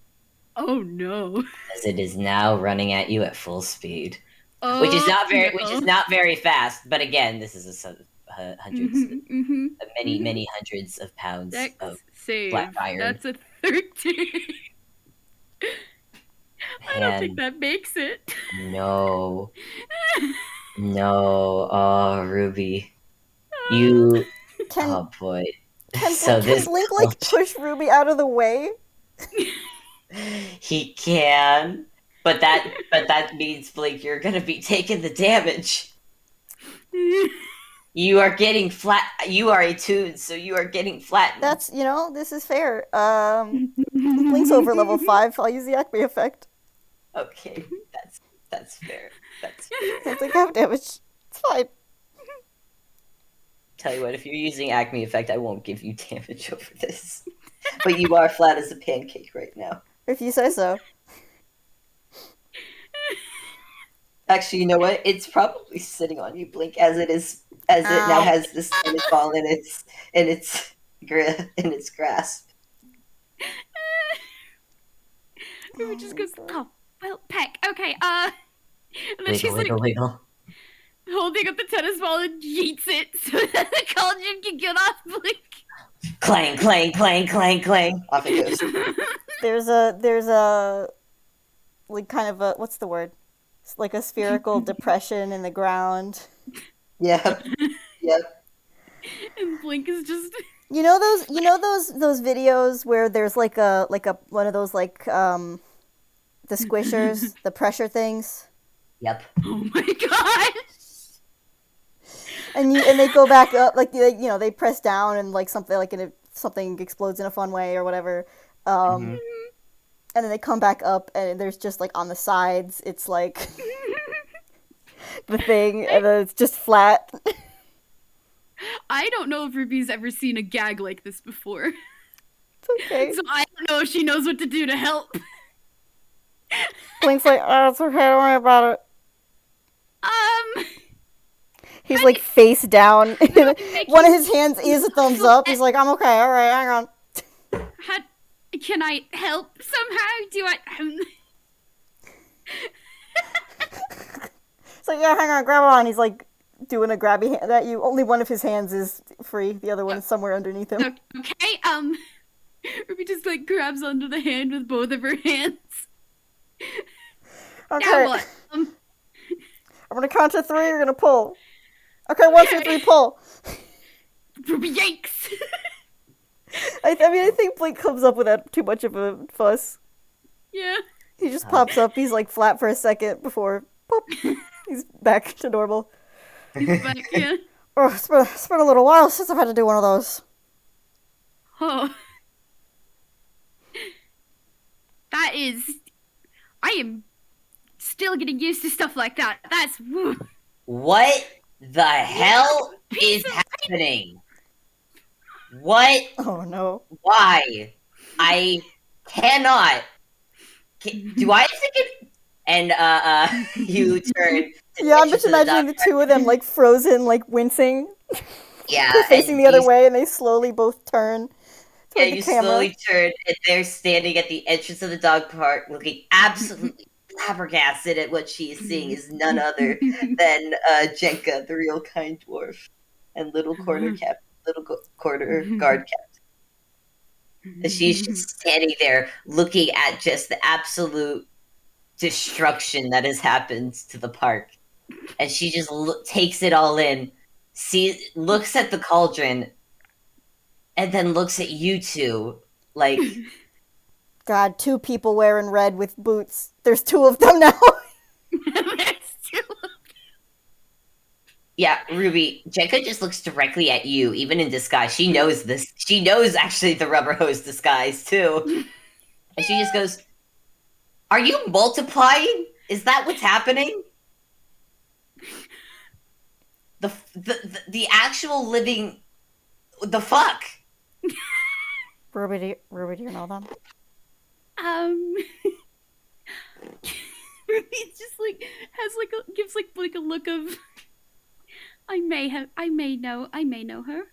Oh no. As it is now running at you at full speed. Oh, Which is no. not very fast, but again, this is hundreds, Mhm. many hundreds of pounds Dex of save. black iron. That's a 13. I don't think And that makes it. no, oh Ruby, you, Can oh boy. can So Blink, can this Blink like push Ruby out of the way? he can, but that means Blink, you're gonna be taking the damage. You are getting flat. You are a toon, so you are getting flattened. That's this is fair. Blink's over level 5. I'll use the Acme effect. Okay, that's fair. That's I'll take half damage. It's fine. Tell you what, if you're using Acme effect, I won't give you damage over this. But you are flat as a pancake right now. If you say so. Actually, you know what? It's probably sitting on you, Blink, as it now has this tennis ball in its grasp. Ruby just goes, oh, well, Peck, okay, and then she's Wiggle. holding up the tennis ball and yeets it so that the cauldron can get off Blink. Clang, clang, clang, clang, clang. Off it goes. There's a like kind of a, what's the word? It's like a spherical depression in the ground. Yep. And Blink is just those videos where there's like a one of those like the squishers, the pressure things. Yep. oh my gosh. And they go back up, like they press down and like something explodes in a fun way or whatever. And then they come back up and there's just like on the sides it's like the thing, and then it's just flat. I don't know if Ruby's ever seen a gag like this before. It's okay. So I don't know if she knows what to do to help. Blink's like, oh, it's okay, don't worry about it. He's like face down. One of his hands is a thumbs up. He's like, I'm okay, alright, hang on. Can I help somehow? Do I... It's like, yeah, hang on, grab on. He's like doing a grabby hand at you. Only one of his hands is free. The other one is somewhere underneath him. Okay, Ruby just like grabs onto the hand with both of her hands. Okay. Now what? I'm gonna count to 3, you're gonna pull. Okay, 1, 2, 3, pull. Ruby yanks! I think Blink comes up without too much of a fuss. Yeah. He just pops up, he's like flat for a second before, pop, he's back to normal. He's back, yeah. Oh, it's been a little while since I've had to do one of those. Oh. That is... I am still getting used to stuff like that. That's... What the hell is happening? What? Oh no. Why? I cannot. Do I have to get... And, you turn... Yeah, I'm just imagining the two of them, like, frozen, like, wincing. Yeah. They're facing the other way, and they slowly both turn toward the camera. Slowly turn, and they're standing at the entrance of the dog park, looking absolutely flabbergasted at what she is seeing is none other than Jenka, the real kind dwarf, and little guard captain. She's just standing there looking at just the absolute destruction that has happened to the park. And she just takes it all in, looks at the cauldron, and then looks at you two like... God, 2 people wearing red with boots. There's 2 of them now. Yeah, Ruby, Jenka just looks directly at you, even in disguise. She knows this. She knows, actually, the rubber hose disguise, too. And she just goes, are you multiplying? Is that what's happening? The actual living... The fuck? Ruby, do you know them? It's just like has like gives like a look of I may know her.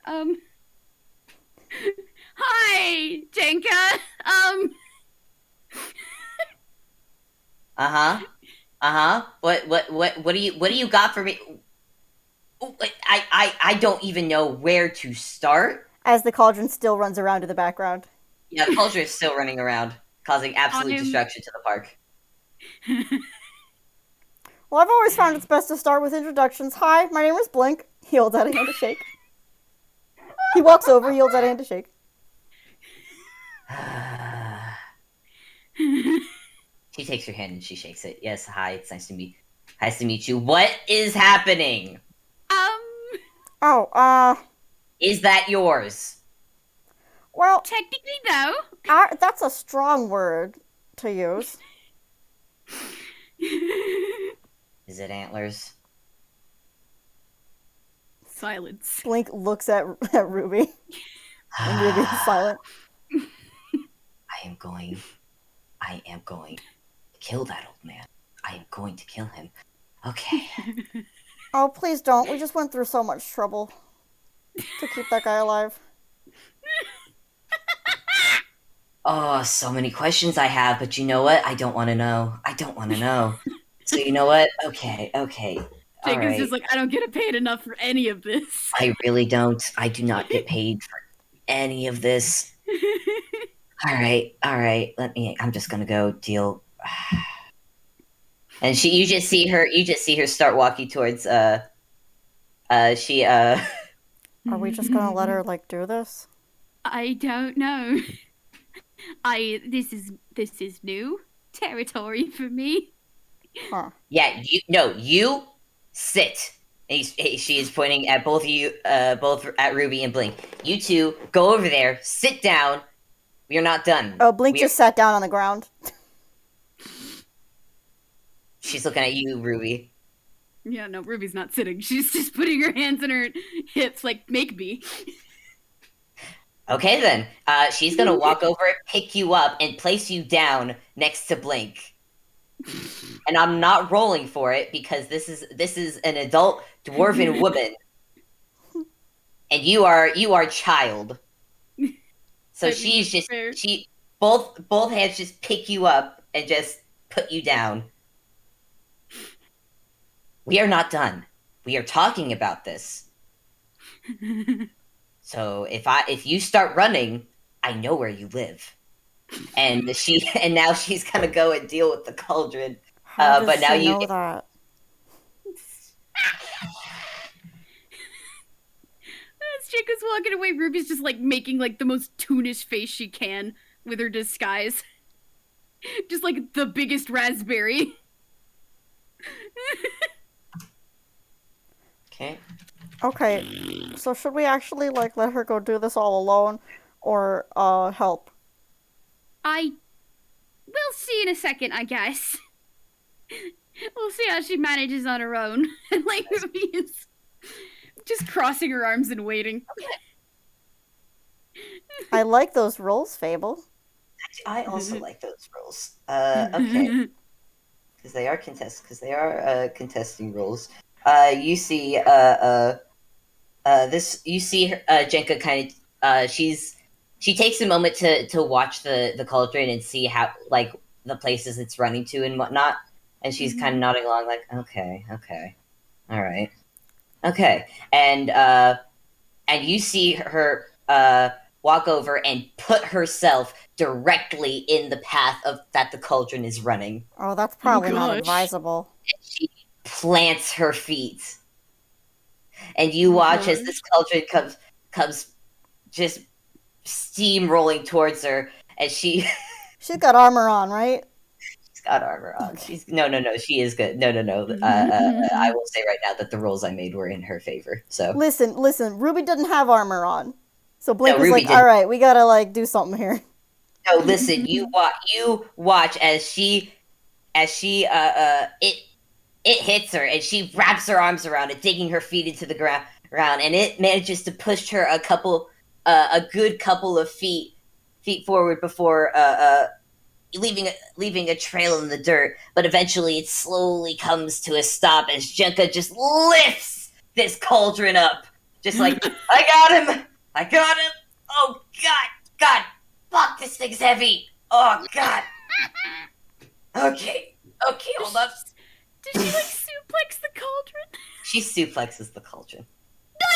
Hi, Jenka. What do you got for me? I don't even know where to start. As the cauldron still runs around in the background. Yeah, the culture is still running around, causing absolute destruction to the park. Well, I've always found it's best to start with introductions. Hi, my name is Blink. He holds out a hand to shake. He walks over, he holds out a hand to shake. She takes your hand and she shakes it. Yes, hi, it's nice to meet you. What is happening? Oh, Is that yours? well, Technically, no. that's a strong word to use. Is it antlers? Silence. Blink looks at Ruby, and Ruby is silent. I am going to kill that old man. I am going to kill him. Okay. Oh, please don't. We just went through so much trouble to keep that guy alive. Oh, so many questions I have, but you know what? I don't want to know. So you know what? Okay. Jacob's just like, I don't get paid enough for any of this. I really don't. I do not get paid for any of this. All right. I'm just gonna go deal. And you just see her start walking towards. Are we just gonna let her do this? I don't know. This is new territory for me. Huh. Yeah, you sit. And she is pointing at both of you, both at Ruby and Blink. You two go over there, sit down. We are not done. Oh, Blink just sat down on the ground. She's looking at you, Ruby. Yeah, no, Ruby's not sitting. She's just putting her hands in her hips like, make me. Okay, then. She's gonna walk over, pick you up, and place you down next to Blink. And I'm not rolling for it because this is an adult dwarven woman, and you are child. So she's just both hands just pick you up and just put you down. We are not done. We are talking about this. So if you start running, I know where you live. And now she's gonna go and deal with the cauldron. How does but now she you know that? As Jacob's walking away, Ruby's just making the most toonish face she can with her disguise. Just the biggest raspberry. Okay, so should we actually let her go do this all alone, or help? We'll see in a second, I guess. We'll see how she manages on her own. And Ruby is just crossing her arms and waiting. I like those rolls, Fable. I also like those rolls. Okay, because they are contesting rolls. You see, You see her, Jenka kind of. She takes a moment to watch the cauldron and see how the places it's running to and whatnot, and she's kind of nodding along okay, all right, okay, and you see her walk over and put herself directly in the path that the cauldron is running. Oh, that's probably not advisable. And she plants her feet, and you watch as this cauldron comes just steamrolling towards her, and she's got armor on, right? She's got armor on. She's no. She is good. No. I will say right now that the rolls I made were in her favor. So listen. Ruby didn't have armor on, so Blink was Ruby all right, we gotta do something here. No, listen. You watch as she it hits her, and she wraps her arms around it, digging her feet into the ground, and it manages to push her a good couple of feet forward before leaving a trail in the dirt. But eventually, it slowly comes to a stop as Jenka just lifts this cauldron up, just like I got him. Oh God, fuck, this thing's heavy. Oh God. Okay, hold up. Did she like suplex the cauldron? She suplexes the cauldron.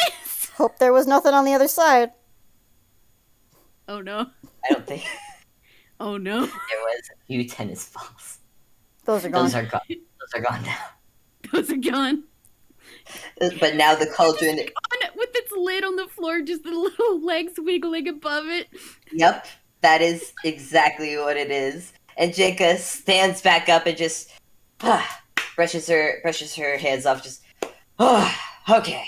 Nice! Hope there was nothing on the other side. Oh no. I don't think Oh no. there was a few tennis balls. Those are gone. Those are gone. Those are gone now. Those are gone. But now the cauldron. With its lid on the floor, just the little legs wiggling above it. Yep, that is exactly what it is. And Jenka stands back up and just brushes her hands off. Just okay.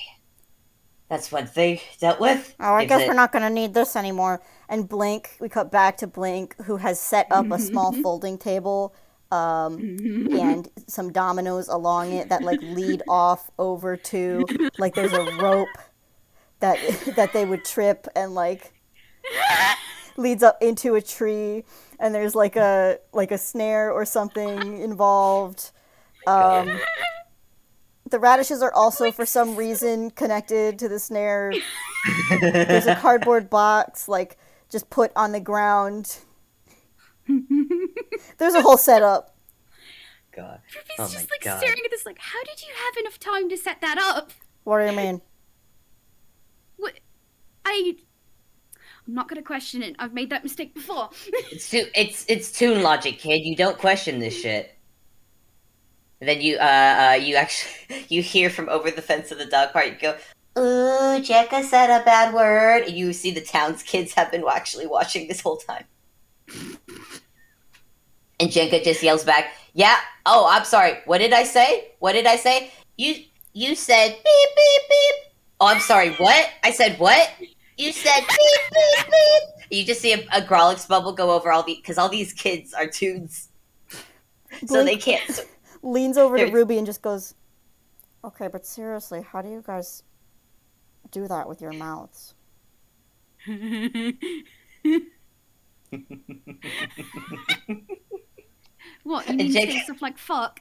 That's one thing dealt with. Oh, I guess we're not going to need this anymore. And Blink, we cut back to Blink, who has set up a small folding table and some dominoes along it that like lead off over to, like there's a rope that they would trip and like leads up into a tree, and there's like a snare or something involved. The radishes are also, for some reason, connected to the snare. There's a cardboard box, like, just put on the ground. There's a whole setup. God. Ruby's Oh just my like God. staring at this like, how did you have enough time to set that up? What do you mean? What? I'm not gonna question it. I've made that mistake before. It's toon logic, kid. You don't question this shit. And then you actually you hear from over the fence of the dog park. You go, "Ooh, Jenka said a bad word." And you see the town's kids have been actually watching this whole time. And Jenka just yells back, "Yeah. Oh, I'm sorry. What did I say? You said beep beep beep. Oh, I'm sorry. What? I said what? You said beep beep beep." You just see a Grolix bubble go over because all these kids are toons, so they can't. Leans over to Ruby and just goes, "Okay, but seriously, how do you guys do that with your mouths?" What, you mean say stuff like fuck?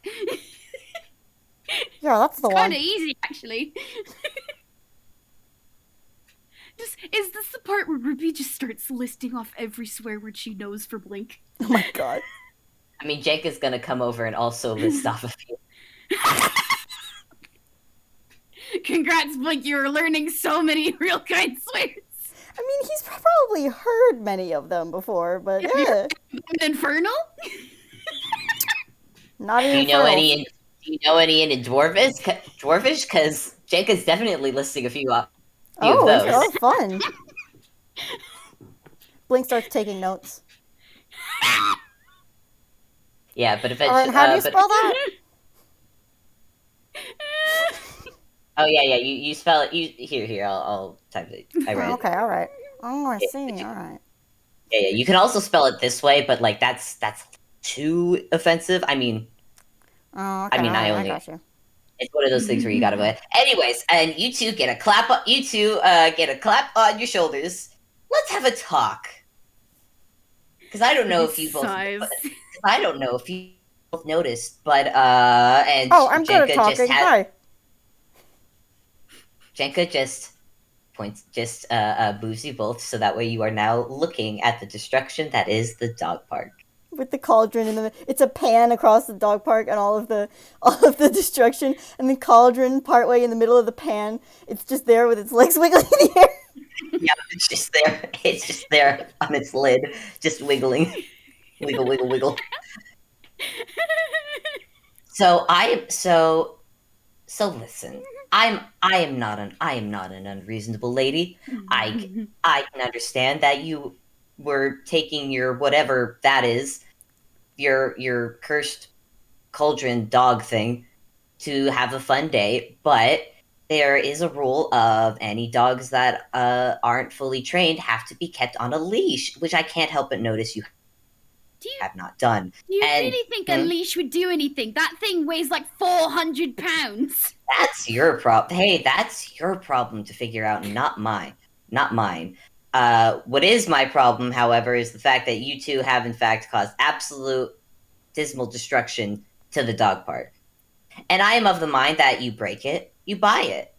Yeah, that's the It's one. kind of easy, actually. Is this the part where Ruby just starts listing off every swear word she knows for Blink? Oh my God. I mean, Jake is gonna come over and also list off a few. Congrats, Blink, you're learning so many real kind swears. I mean, he's probably heard many of them before, but yeah. Infernal? Not Do even you know any in Dwarvish? Because Jake is definitely listing a few off. Of those. Oh, fun. Blink starts taking notes. Yeah, but eventually. Alright, how do you spell that? Oh yeah. You spell it. Here. I'll type it. I read it. Okay, alright. Oh, I see. Alright. Yeah. You can also spell it this way, but like that's too offensive. I mean. Oh, okay. I got you. It's one of those things where you gotta go. Anyways, and you two get a clap. You two get a clap on your shoulders. Let's have a talk. Because I don't know if you both. I don't know if you both noticed, but and I'm good at talking. Hi. Jenka just moves you both, so that way you are now looking at the destruction that is the dog park. With the cauldron in the, it's a pan across the dog park and all of the destruction, and the cauldron partway in the middle of the pan. It's just there with its legs wiggling in the air. Yeah, it's just there. It's just there on its lid, just wiggling, wiggle. So listen. I am not an unreasonable lady. I can understand that you were taking your whatever that is, your cursed cauldron dog thing, to have a fun day, but there is a rule of any dogs that aren't fully trained have to be kept on a leash, which I can't help but notice you have not done. Do you really think a leash would do anything? That thing weighs like 400 pounds. That's your problem. Hey, that's your problem to figure out, not mine. What is my problem, however, is the fact that you two have in fact caused absolute dismal destruction to the dog park. And I am of the mind that you break it, you buy it.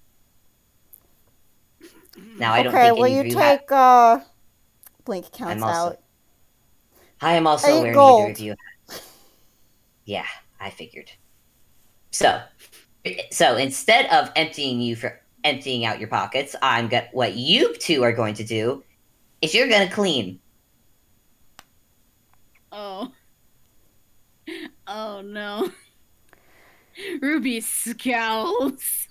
Now, I don't Okay, think will any you of you have... take Blink counts I'm also... out. I am also 8 aware gold. neither of you... Yeah, I figured. So instead of emptying out your pockets, what you two are going to do is you're going to clean. Oh. Oh no. Ruby scowls.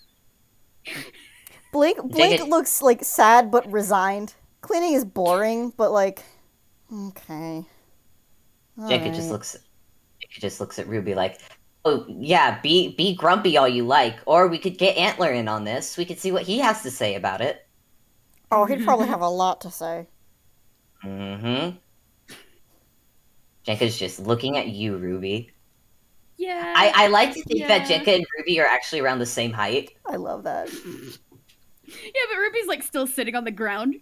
Blink Jenka, looks like sad but resigned. Cleaning is boring, but like, okay. Jenka just Alright. looks at Ruby like, oh yeah, be grumpy all you like, or we could get Antler in on this. We could see what he has to say about it. Oh, he'd probably have a lot to say. Mm-hmm. Jenka's just looking at you, Ruby. Yeah. I like to think that Yeah. Jenka and Ruby are actually around the same height. I love that. Yeah, but Ruby's like still sitting on the ground.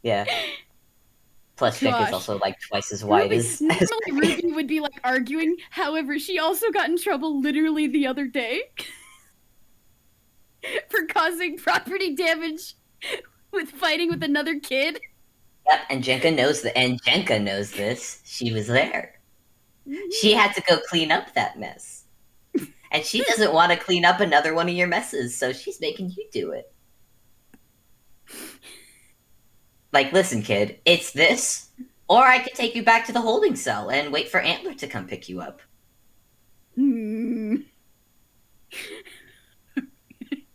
Yeah. Plus, Jenka's Gosh. also like twice as wide as Normally Ruby would be like arguing. However, she also got in trouble literally the other day for causing property damage with fighting with another kid. Yep, and Jenka knows that, and Jenka knows this. She was there. She had to go clean up that mess. And she doesn't want to clean up another one of your messes, so she's making you do it. Like, listen, kid, it's this, or I could take you back to the holding cell and wait for Antler to come pick you up. Hmm.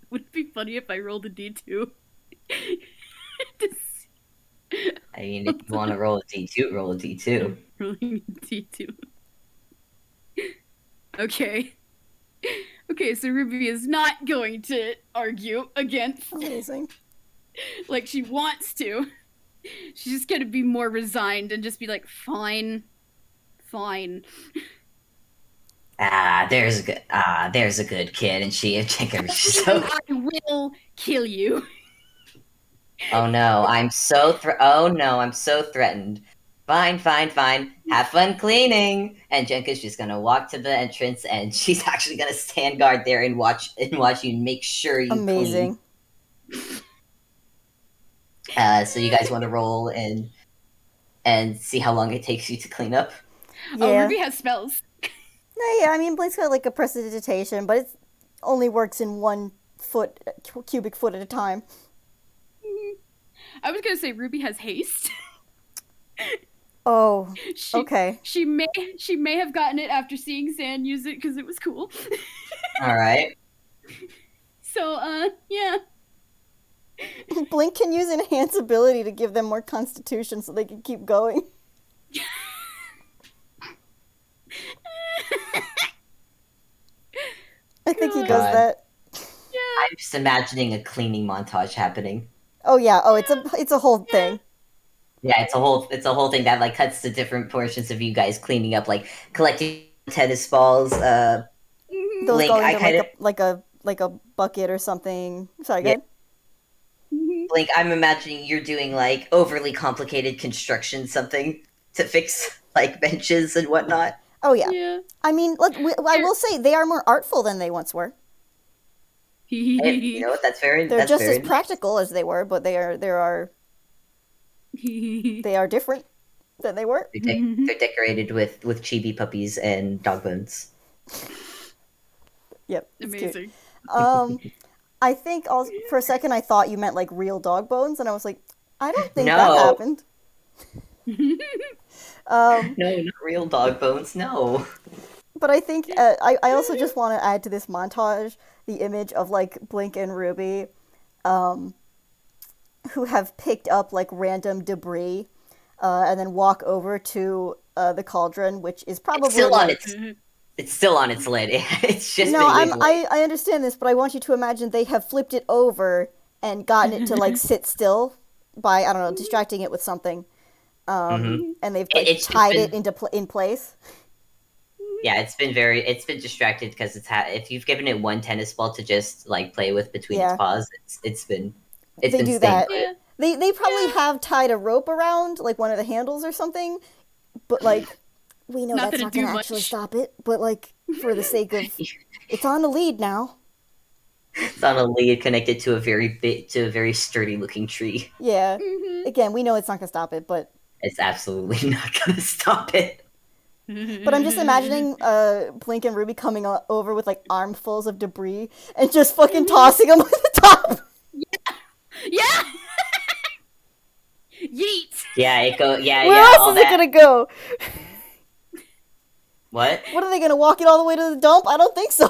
Would it be funny if I rolled a D2? I mean, if you want to roll a D2, roll a D2. Rolling a D2. Okay. Okay, so Ruby is not going to argue against. Amazing. Like she wants to. She's just gonna be more resigned and just be like, fine. Fine. There's a good kid, and Jenka reaches over. I will kill you. Oh no, I'm so threatened. Fine. Have fun cleaning. And Jenka's just gonna walk to the entrance, and she's actually gonna stand guard there and watch you make sure you Amazing. clean. So you guys want to roll and see how long it takes you to clean up? Yeah. Oh, Ruby has spells. Yeah, I mean, Blink's got like a prestidigitation, but it only works in 1 cubic foot at a time. I was gonna say Ruby has haste. Oh, okay. She may have gotten it after seeing San use it because it was cool. All right. So, yeah. Blink can use enhance ability to give them more constitution so they can keep going. I think he does God. that. Yeah. I'm just imagining a cleaning montage happening. Oh yeah. Oh, it's a whole thing. Yeah, it's a whole thing that like cuts to different portions of you guys cleaning up, like collecting tennis balls. Those Blink, go I into kind of like a bucket or something. Sorry, Yeah. good. Blink. I'm imagining you're doing like overly complicated construction, something to fix like benches and whatnot. Oh yeah. Yeah. I mean, I will say they are more artful than they once were. And you know what? They're That's just very as practical as they were, but they are different than they were. They're decorated with chibi puppies and dog bones. Yep. It's cute. Amazing. I think also for a second I thought you meant like real dog bones, and I was like, I don't think No. that happened. No, not real dog bones. No. But I think I also just want to add to this montage the image of like Blink and Ruby, who have picked up like random debris, and then walk over to the cauldron, which is probably It's still on its lid. It's just no. been wiggling. I understand this, but I want you to imagine they have flipped it over and gotten it to like sit still by I don't know distracting it with something, and they've like, It's tied been- it in place. Yeah, it's been distracted because if you've given it one tennis ball to just like play with between Yeah. its paws, it's been They do staying that. put. Yeah. They probably have tied a rope around, like, one of the handles or something, but, like, we know Not that's gonna not going do to actually much. stop it, but, like, for the sake of... It's on a lead now. It's on a lead connected to a very sturdy looking tree. Yeah. Mhm. Again, we know it's not going to stop it, but... It's absolutely not gonna stop it. But I'm just imagining Blink and Ruby coming over with, like, armfuls of debris and just fucking tossing them at the top. Yeah. Yeet. Yeah, it go. Yeah, Where yeah. else All is it that. going to go? What? What are they going to walk it all the way to the dump? I don't think so.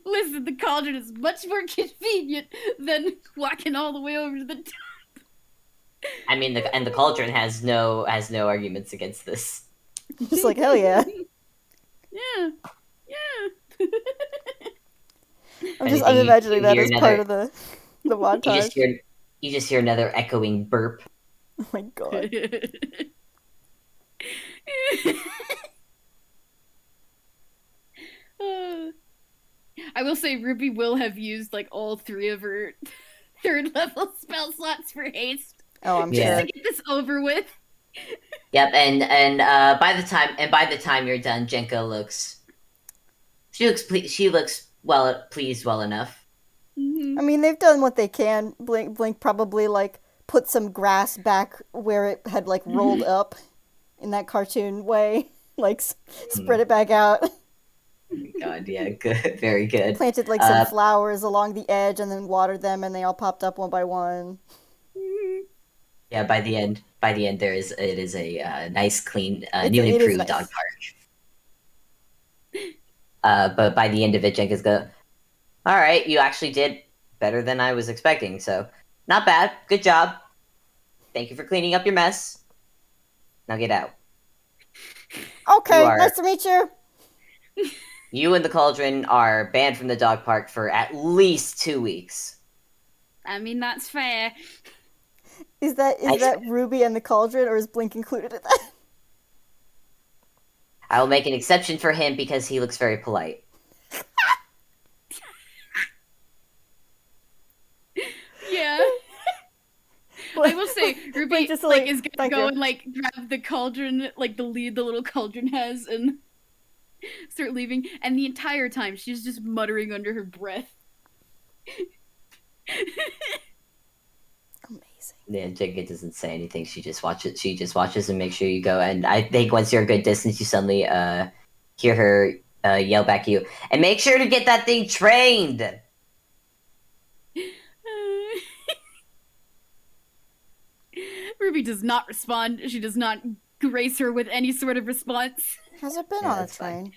Listen, the cauldron is much more convenient than walking all the way over to the top. I mean, the cauldron has no arguments against this. Just like, hell yeah. Yeah. Yeah. I'm Anything, imagining that hear as another, part of the montage. you just hear another echoing burp. Oh my god. I will say Ruby will have used like all 3 of her 3rd level spell slots for haste. Oh, I'm Yeah. sure. To get this over with. Yep, and by the time you're done, Jenka looks pleased well enough. Mm-hmm. I mean, they've done what they can. Blink probably, like, put some grass back where it had, like, rolled up in that cartoon way. Like, spread it back out. Oh my god, yeah, good, very good. Planted, like, some flowers along the edge and then watered them and they all popped up one by one. Yeah, by the end, it is a nice, clean, new and It is improved nice. dog park. But by the end of it, Jenkins go, all right, you actually did better than I was expecting, so not bad. Good job. Thank you for cleaning up your mess. Now get out. Okay, You are- nice to meet you. You and the cauldron are banned from the dog park for at least 2 weeks. I mean, that's fair. Is that Ruby and the cauldron, or is Blink included in that? I will make an exception for him because he looks very polite. Yeah. I will say, Ruby just like is gonna thank go you. and like grab the cauldron, like the lead the little cauldron has, and start leaving. And the entire time, she's just muttering under her breath. Amazing. Yeah, Jenka doesn't say anything. She just watches. She just watches and makes sure you go. And I think once you're a good distance, you suddenly hear her yell back at you, and make sure to get that thing trained. Ruby does not respond. She does not grace her with any sort of response. Has it been Yeah, on a that's fine.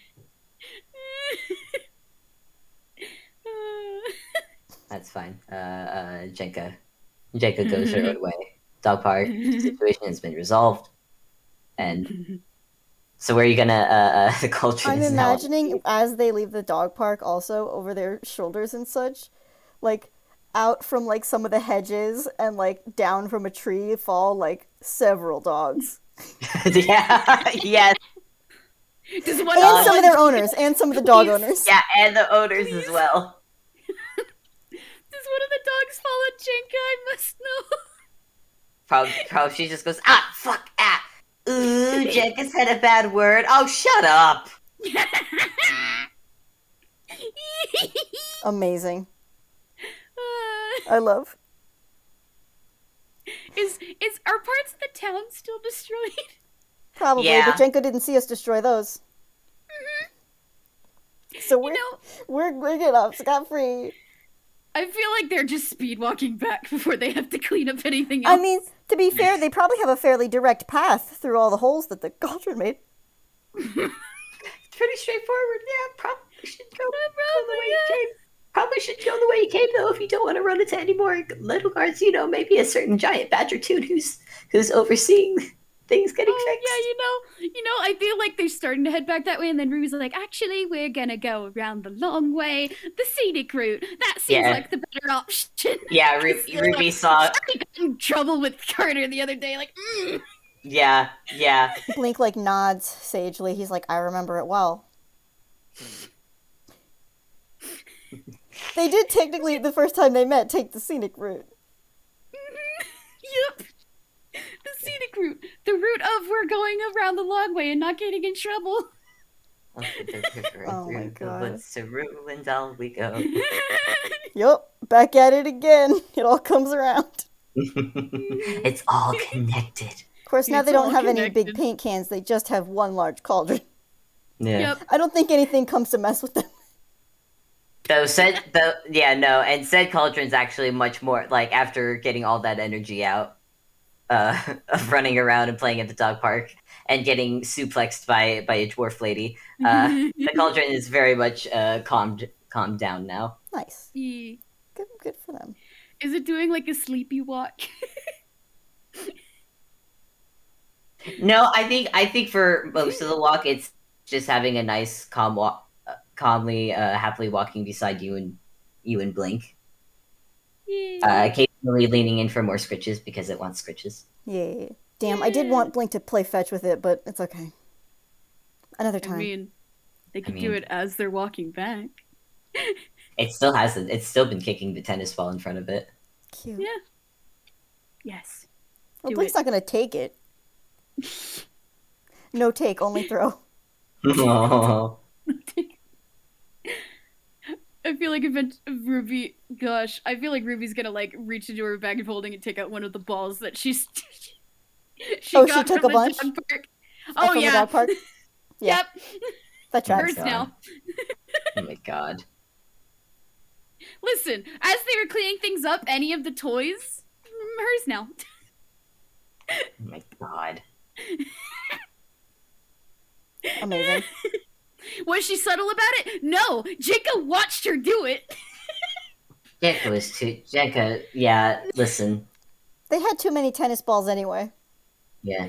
train? That's fine. Jenka goes her own way. Dog park situation has been resolved, and so where are you gonna the culture? I'm is now- imagining as they leave the dog park, also over their shoulders and such, like out from like some of the hedges and like down from a tree fall like several dogs. Yeah, yes, Does one And some of their Please. owners, and some of the dog Please. owners. yeah, and the owners as well. Does one of the dogs follow Jenka? I must know. Probably she just goes, ah, fuck, ah. Ooh, Jenka said a bad word. Oh, shut up. Amazing. I love. Are parts of the town still destroyed? Probably, Yeah. but Jenko didn't see us destroy those. So we're You know, we're getting off scot free. I feel like they're just speed walking back before they have to clean up anything I else. mean, to be fair, they probably have a fairly direct path through all the holes that the cauldron made. It's pretty straightforward. Yeah, probably should go the way you yeah. came. Probably should go the way you came, though, if you don't want to run into any more little guards. You know, maybe a certain giant badger tune who's overseeing things getting fixed. Yeah, you know, I feel like they're starting to head back that way, and then Ruby's like, actually, we're gonna go around the long way, the scenic route. That seems Yeah. like the better option. Yeah, Ruby saw. I got in trouble with Carter the other day, like, Yeah. Blink like nods sagely. He's like, I remember it well. They did technically, the first time they met, take the scenic route. Yep. The scenic route. The route of we're going around the long way and not getting in trouble. Oh my God. What's the ruins all we go. Yup, back at it again. It all comes around. It's all connected. Of course, now It's they don't all have any big connected. paint cans. They just have one large cauldron. Yeah. Yep. I don't think anything comes to mess with them. And said cauldron's actually much more like after getting all that energy out of running around and playing at the dog park and getting suplexed by a dwarf lady. The cauldron is very much calmed down now. Nice. Yeah. Good for them. Is it doing like a sleepy walk? No, I think for most of the walk, it's just having a nice calm walk, calmly, happily walking beside you and Blink. Yeah. Occasionally leaning in for more scritches because it wants scritches. Yeah. Damn, I did want Blink to play fetch with it, but it's okay. Another time. I mean, they could do it as they're walking back. It still hasn't. It's still been kicking the tennis ball in front of it. Cute. Yeah. Yes. Well, Do Blink's it. not gonna take it. No take, only throw. Oh. I feel like Ruby, gosh, I feel like Ruby's gonna like reach into her bag of holding and take out one of the balls that she She got took from a bunch? the dog park. Oh, Oh from yeah. the dog park? Yeah. Yep. That tracks. Hers now. Oh my god. Listen, as they were cleaning things up, any of the toys, hers now. Oh my god. Amazing. Was she subtle about it? No. Jenka watched her do it. Jenka, yeah, listen. They had too many tennis balls anyway. Yeah.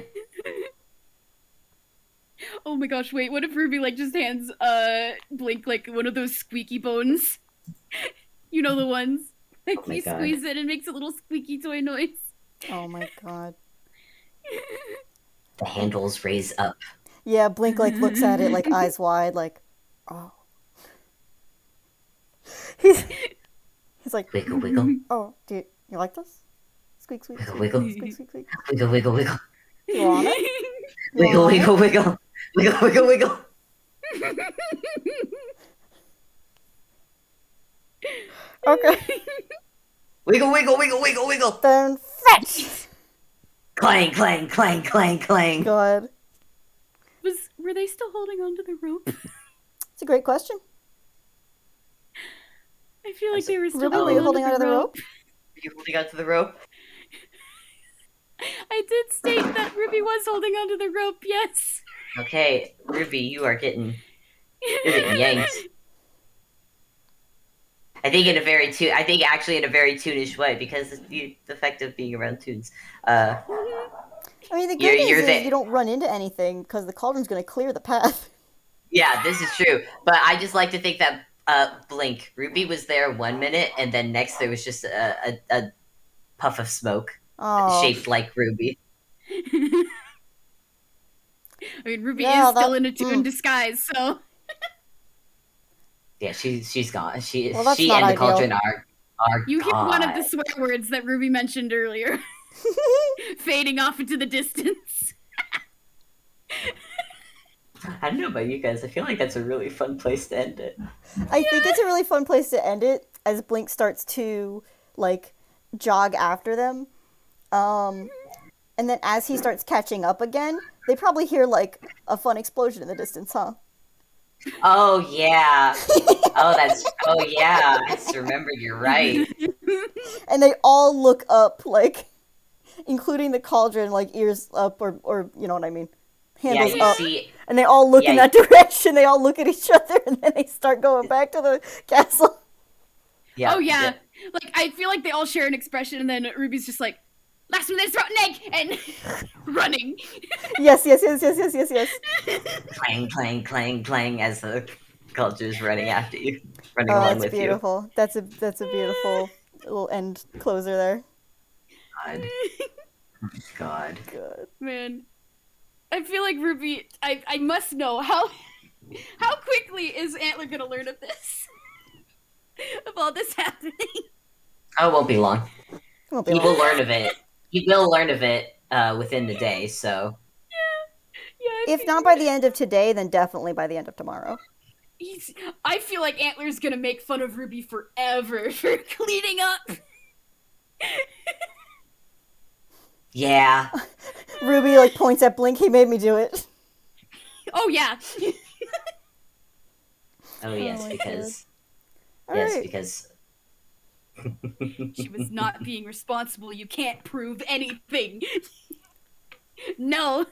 Oh my gosh, wait, what if Ruby like just hands Blink like one of those squeaky bones? You know the ones? Like Oh my you God. squeeze it and makes a little squeaky toy noise. Oh my god. The handles raise up. Yeah, Blink like looks at it like eyes wide, like, oh. He's like, Wiggle, wiggle. oh, dude, you like this? Squeak, squeak, Wiggle, squeak, wiggle. squeak, squeak, squeak. Wiggle, wiggle, wiggle. You want it? You Wiggle, want it? wiggle, wiggle. Wiggle, wiggle, wiggle. Okay. Wiggle, wiggle, wiggle, wiggle, wiggle. Then fetch! Clang, clang, clang, clang, clang. God. Were they still holding onto the rope? It's a great question. I feel like they were still Really? Were you holding onto onto the rope? Are you holding onto the rope? I did state that Ruby was holding onto the rope, yes. Okay, Ruby, you're getting yanked. I think actually in a very toonish way because of the effect of being around toons. I mean, the good You're news is you don't run into anything because the cauldron's going to clear the path. Yeah, this is true. But I just like to think that Blink, Ruby was there 1 minute, and then next there was just a puff of smoke Oh. shaped like Ruby. I mean, Ruby Yeah, is still that- in a toon disguise, so. Yeah, she's gone. She Well, that's she not and the ideal. cauldron are You hear one of gone. the swear words that Ruby mentioned earlier, fading off into the distance. I don't know about you guys. I feel like that's a really fun place to end it. I think it's a really fun place to end it as Blink starts to, like, jog after them. And then as he starts catching up again, they probably hear, like, a fun explosion in the distance, huh? Oh yeah. Oh yeah. I just remember. You're right. And they all look up, like, including the cauldron, like, ears up, or you know what I mean? Handles You up. see. And they all look in Yeah, that direction. They all look at each other, and then they start going back to the castle. Yeah. Oh yeah. Like I feel like they all share an expression, and then Ruby's just like, "Last one, rotten egg," and running. Yes. Clang, clang, clang, clang as the cauldron's running after you, running Oh, along it's with beautiful. That's a beautiful little end closer there. you. God. Good. Man, I feel like Ruby. I must know how quickly is Antler gonna learn of this? of all this happening. Oh, it won't be long. Won't be He long. will learn of it. He will learn of it within the day. So Yeah. If not by the end of today, then definitely by the end of tomorrow. I feel like Antler's gonna make fun of Ruby forever for cleaning up. yeah. Ruby like points at Blink. He made me do it. Oh yeah. Oh yes, my because All yes, right. because She was not being responsible. You can't prove anything. No.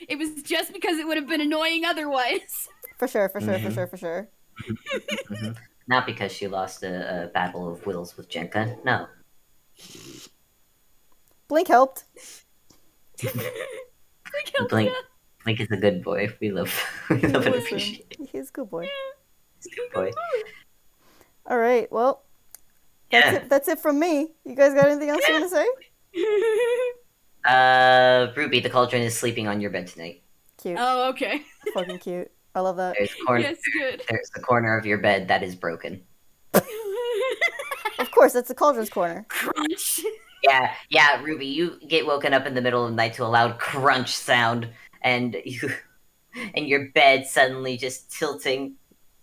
It was just because it would have been annoying otherwise. For sure. Mhm. Not because she lost a battle of wills with Jenka. No. Blink helped. Blink is a good boy. We love we love and appreciate it. He's a good boy. He's a good boy. All right. Well, Yeah. that's it from me. You guys got anything else you want to say? Ruby, the cauldron is sleeping on your bed tonight. Cute. Oh, okay. Fucking cute. I love that. Yes, good. There's the corner of your bed that is broken. Of course, that's the cauldron's corner. Crunch. Yeah, Ruby, you get woken up in the middle of the night to a loud crunch sound, and your bed suddenly just tilting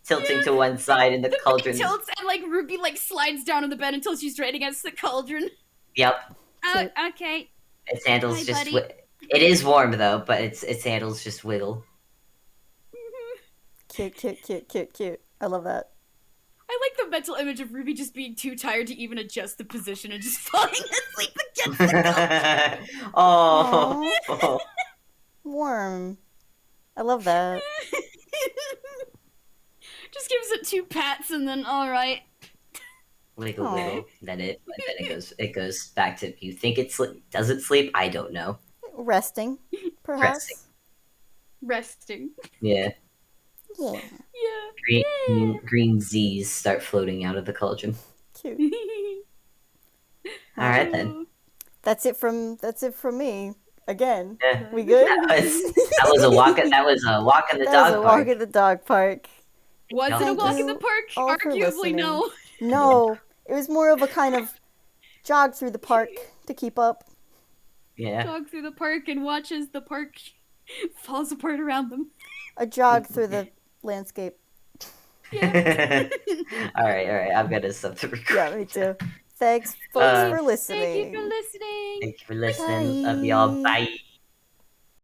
to one side, and the cauldron. Tilts and like Ruby like slides down on the bed until she's right against the cauldron. Yep, Oh, okay. its handles Hi, just. buddy. It is warm though, but its handles just wiggle. Cute. I love that. I like the mental image of Ruby just being too tired to even adjust the position and just falling asleep against the cauldron. Oh. Warm. I love that. Just gives it 2 pats and then all right. Wiggle, Aw. wiggle. Then it goes back to. You think does it sleep? I don't know. Resting, perhaps. Resting. Yeah. Yeah. Yeah. Green Z's start floating out of the cauldron. Cute. All right then. That's it from me. Again. Yeah. We good? That was a walk. That was a walk in the That dog was a park. walk in the dog park. Was it a Thank walk in the you park? all for Arguably listening. no. No, it was more of a kind of jog through the park to keep up. Yeah. Jog through the park and watch as the park falls apart around them. A jog through the landscape. Yeah. all right. I've got to stop the recording. Yeah, me too. Thanks, folks, for Thank listening. you for listening. Thank you for listening. Love y'all. Bye.